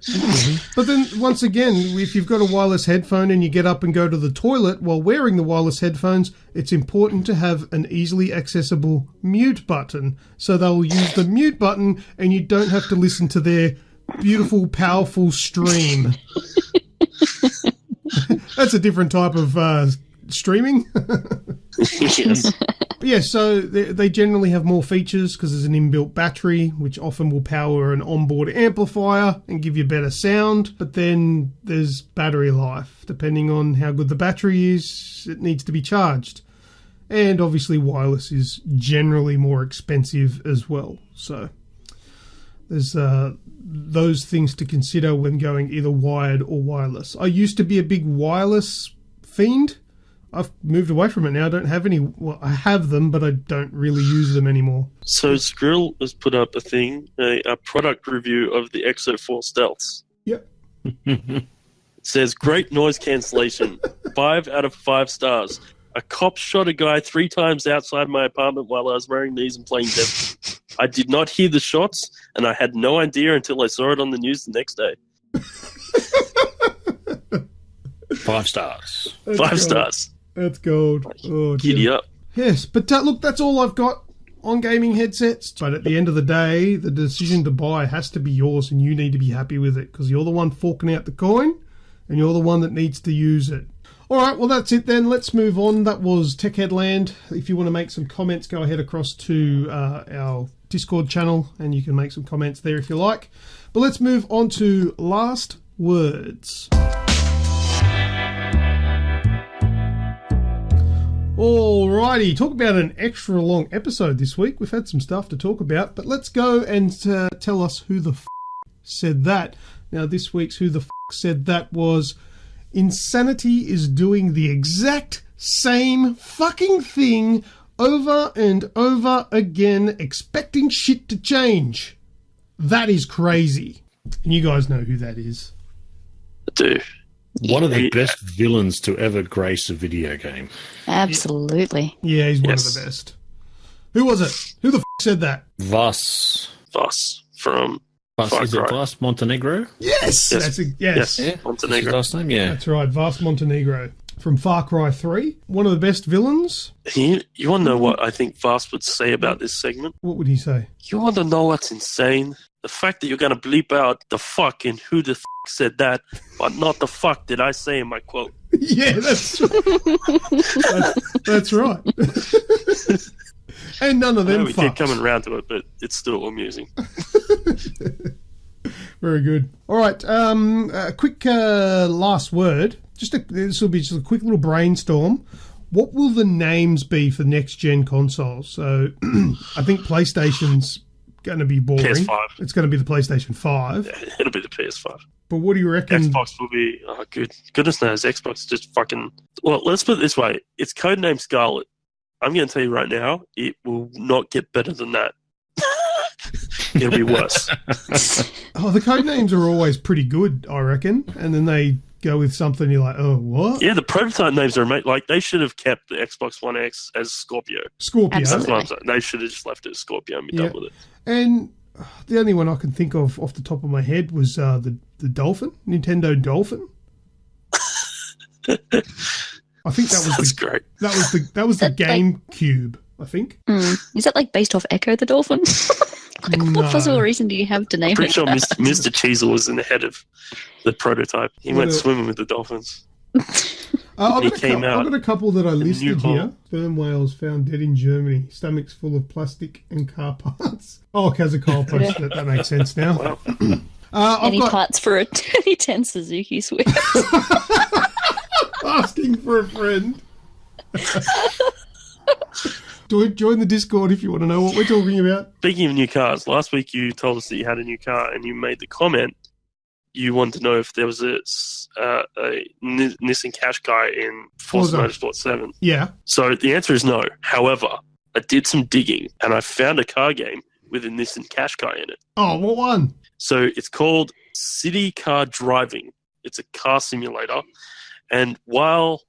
But then, once again, if you've got a wireless headphone and you get up and go to the toilet while wearing the wireless headphones, it's important to have an easily accessible mute button. So they'll use the mute button and you don't have to listen to their beautiful, powerful stream. That's a different type of streaming. Yes. But yeah, so they generally have more features because there's an inbuilt battery, which often will power an onboard amplifier and give you better sound. But then there's battery life. Depending on how good the battery is, it needs to be charged. And obviously wireless is generally more expensive as well. So there's those things to consider when going either wired or wireless. I used to be a big wireless fiend. I've moved away from it now. I don't have any. Well, I have them, but I don't really use them anymore. So Skrill has put up a thing, a product review of the Exo 4 Stealths. Yep. It says, great noise cancellation, 5 out of 5 stars. A cop shot a guy 3 times outside my apartment while I was wearing these and playing Devil. I did not hear the shots, and I had no idea until I saw it on the news the next day. 5 stars. That's 5 gold. stars. That's gold. Oh, dear. Giddy up. Yes, but look, that's all I've got on gaming headsets. But at the end of the day, the decision to buy has to be yours, and you need to be happy with it because you're the one forking out the coin, and you're the one that needs to use it. All right, well, that's it then. Let's move on. That was Tech Headland. If you want to make some comments, go ahead across to our Discord channel, and you can make some comments there if you like. But let's move on to Last Words. Alrighty, talk about an extra long episode this week. We've had some stuff to talk about, but let's go and tell us who the said that. Now, this week's who the said that was Insanity is doing the exact same fucking thing over and over again, expecting shit to change. That is crazy. And you guys know who that is. I do. One of the best villains to ever grace a video game. Absolutely. Yeah, he's one of the best. Who was it? Who the said that? Vas from Vas, is it Vas Montenegro? Yes! Yes. Yes. Yeah, Montenegro. last name, yeah. That's right, Vas Montenegro. From Far Cry 3. One of the best villains. You want to know what I think Vast would say about this segment? What would he say? You want to know what's insane? The fact that you're going to bleep out the fuck and who the said that, but not the fuck did I say in my quote. Yeah, that's right. And none of them we keep coming around to it, but it's still amusing. Very good. All right, a quick last word. This will be just a quick little brainstorm. What will the names be for next-gen consoles? So I think PlayStation's going to be boring. PS5. It's going to be the PlayStation 5. Yeah, it'll be the PS5. But what do you reckon? Xbox will be, goodness knows, Xbox just fucking... Well, let's put it this way. It's codename Scarlet. I'm going to tell you right now, it will not get better than that. It'll be worse. Oh, the code names are always pretty good, I reckon. And then they go with something you're like, oh, what? Yeah, the prototype names are like they should have kept the Xbox One X as Scorpio. Scorpio. Absolutely. That's what I'm saying. They should have just left it as Scorpio and be done with it. And the only one I can think of off the top of my head was the Dolphin, Nintendo Dolphin. I think that was That's great. That was the GameCube, I think. Is that like based off Echo the Dolphin? No. What possible reason do you have to name Pretty it sure that? Mr. Cheezel was in the head of the prototype. He went swimming with the dolphins. I've He came out got a couple that I listed New here. Hall. Sperm whales found dead in Germany. Stomachs full of plastic and car parts. Oh, Kazakal posted it. That makes sense now. Wow. Any parts for a 2010 Suzuki Swift? Asking for a friend. Join the Discord if you want to know what we're talking about. Speaking of new cars, last week you told us that you had a new car and you made the comment you wanted to know if there was a Nissan Qashqai in Forza Motorsport 7. Yeah. So the answer is no. However, I did some digging and I found a car game with a Nissan Qashqai in it. Oh, what one? So it's called City Car Driving. It's a car simulator. And while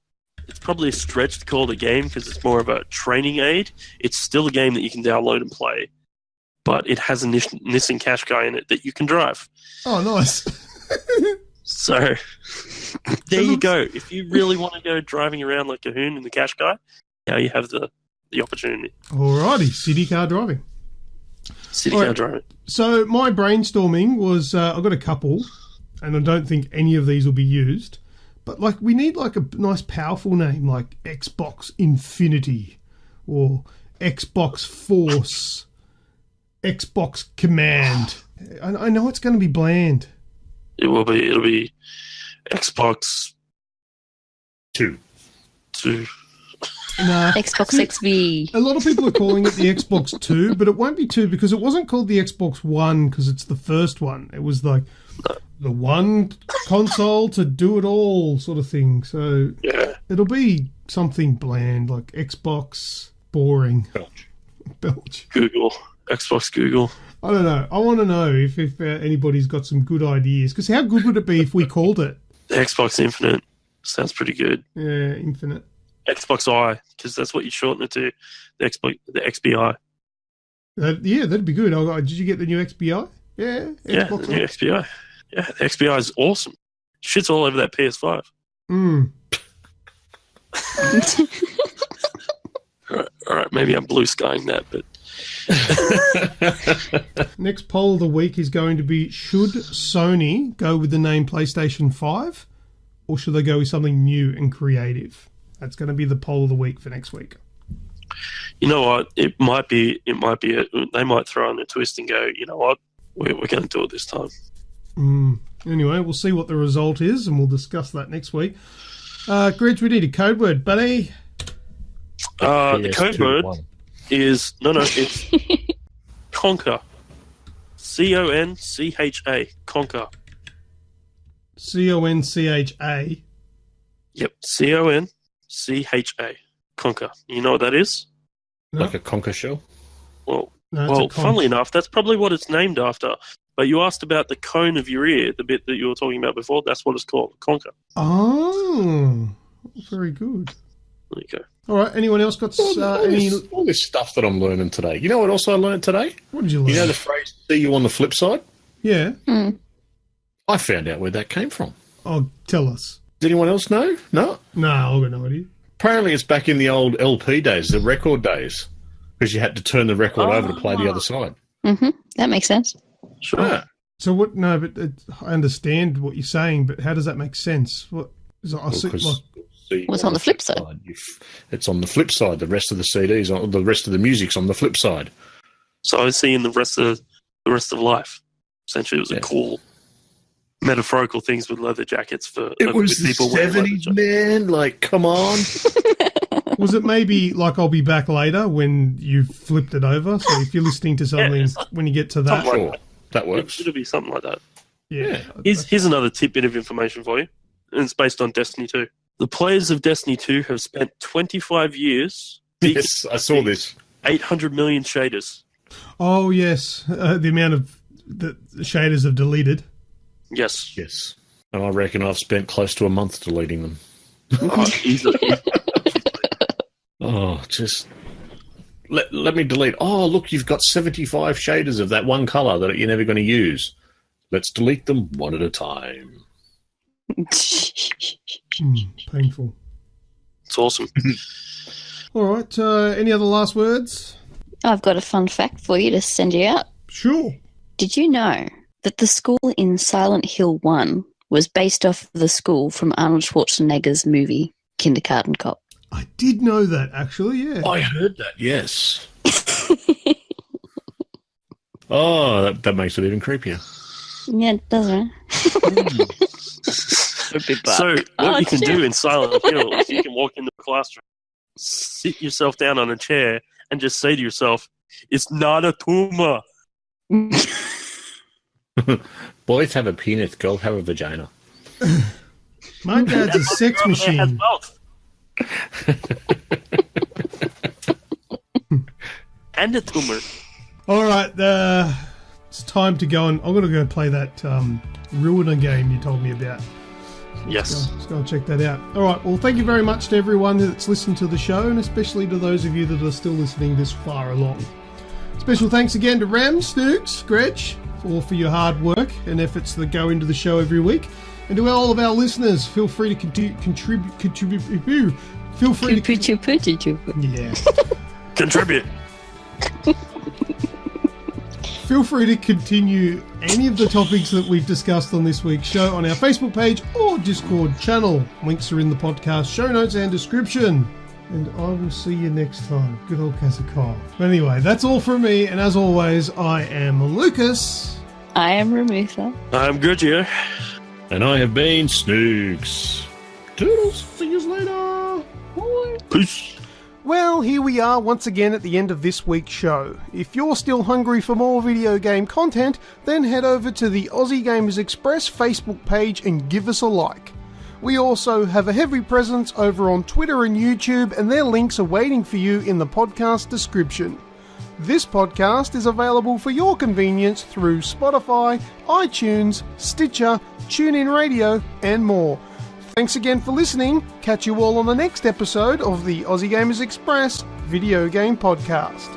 it's probably a stretch to call it a game because it's more of a training aid, it's still a game that you can download and play. But it has a Nissan Qashqai in it that you can drive. Oh, nice. So there you go. If you really want to go driving around like a hoon in the Qashqai, now you have the opportunity. Alrighty, city car driving. City All car right. driving. So my brainstorming was, I've got a couple, and I don't think any of these will be used. But like, we need like a nice, powerful name, like Xbox Infinity, or Xbox Force, Xbox Command. I know it's going to be bland. It will be. It'll be Xbox 2. Nah. Xbox XV. A lot of people are calling it the Xbox 2, but it won't be 2 because it wasn't called the Xbox One because it's the first one. It was like the one console to do it all sort of thing. So Yeah. it'll be something bland like Xbox boring. Belch. Google. Xbox Google. I don't know. I want to know if anybody's got some good ideas. Because how good would it be if we called it? The Xbox Infinite. Sounds pretty good. Yeah, Infinite. Xbox I, because that's what you shorten it to. The XBI. Yeah, that'd be good. Did you get the new XBI? Yeah. Yeah, Xbox the new XBI. Yeah, the XBI is awesome. Shit's all over that PS5. All right, maybe I'm blue skying that, but Next poll of the week is going to be, should Sony go with the name PlayStation 5 or should they go with something new and creative? That's going to be the poll of the week for next week. you know what? It might be. They might throw in a twist and go, you know what? We're going to do it this time. Anyway, we'll see what the result is and we'll discuss that next week. Greg, we need a code word, buddy. The code word is it's Conquer. CONCHA. Conquer. CONCHA. Yep. CONCHA. Conquer. You know what that is? No. Like a conker shell? No, it's Well, a conch. funnily enough, that's probably what it's named after. But you asked about the cone of your ear, the bit that you were talking about before. That's what it's called, conquer. Oh, very good. There you go. All right, anyone else got any... All this stuff that I'm learning today. You know what else I learned today? What did you learn? You know the phrase, see you on the flip side? Yeah. I found out where that came from. Oh, tell us. Does anyone else know? No? No, I've got no idea. Apparently it's back in the old LP days, the record days, because you had to turn the record over to play the other side. Mm-hmm. That makes sense. Sure. Yeah. So what? No, but I understand what you're saying, but how does that make sense? What? Is it, What's on the flip side? It's on the flip side. The rest of the CDs, the rest of the music's on the flip side. So I was seeing the rest of life. Essentially, it was a cool metaphorical things with leather jackets for It was the people wearing leather 70s, jackets. man. Like, come on. was it maybe like I'll be back later when you flipped it over? So if you're listening to something when you get to that, Something Sure, that works. It'll be something like that. yeah. Here's another tidbit of information for you, and it's based on Destiny 2. The players of Destiny 2 have spent 25 years Yes, I saw this. 800 million shaders. Oh, yes. The amount of the shaders have deleted. Yes. Yes. And I reckon I've spent close to a month deleting them. Easily. Oh, just let me delete. Oh, look, you've got 75 shaders of that one colour that you're never going to use. Let's delete them one at a time. Painful. It's awesome. All right. Any other last words? I've got a fun fact for you to send you out. Sure. Did you know that the school in Silent Hill 1 was based off the school from Arnold Schwarzenegger's movie Kindergarten Cop? I did know that, actually, yeah. I heard that, yes. Oh, that makes it even creepier. Yeah, it does, right? So what you can do in Silent Hill is you can walk into a classroom, sit yourself down on a chair, and just say to yourself, "It's not a tumor." Boys have a penis, girls have a vagina. My dad's a sex machine. And a tumor. All right, it's time to go, and I'm going to go play that Ruiner game you told me about. Yes. Let's go and check that out. All right, well, thank you very much to everyone that's listened to the show, and especially to those of you that are still listening this far along. Special thanks again to Ram, Snoogs, Greg, for your hard work and efforts that go into the show every week. And to all of our listeners, feel free to contribute. Feel free to... Yeah. Contribute. Feel free to continue any of the topics that we've discussed on this week's show on our Facebook page or Discord channel. Links are in the podcast show notes and description. And I will see you next time. Good old Kazakar. But anyway, that's all from me. And as always, I am Lucas. I am Remutha. I'm Grejio. And I have been Snoogs. Toodles. See you later. Bye. Peace. Well, here we are once again at the end of this week's show. If you're still hungry for more video game content, then head over to the Aussie Gamers Express Facebook page and give us a like. We also have a heavy presence over on Twitter and YouTube, and their links are waiting for you in the podcast description. This podcast is available for your convenience through Spotify, iTunes, Stitcher, TuneIn Radio, and more. Thanks again for listening. Catch you all on the next episode of the Aussie Gamers Express Video Game Podcast.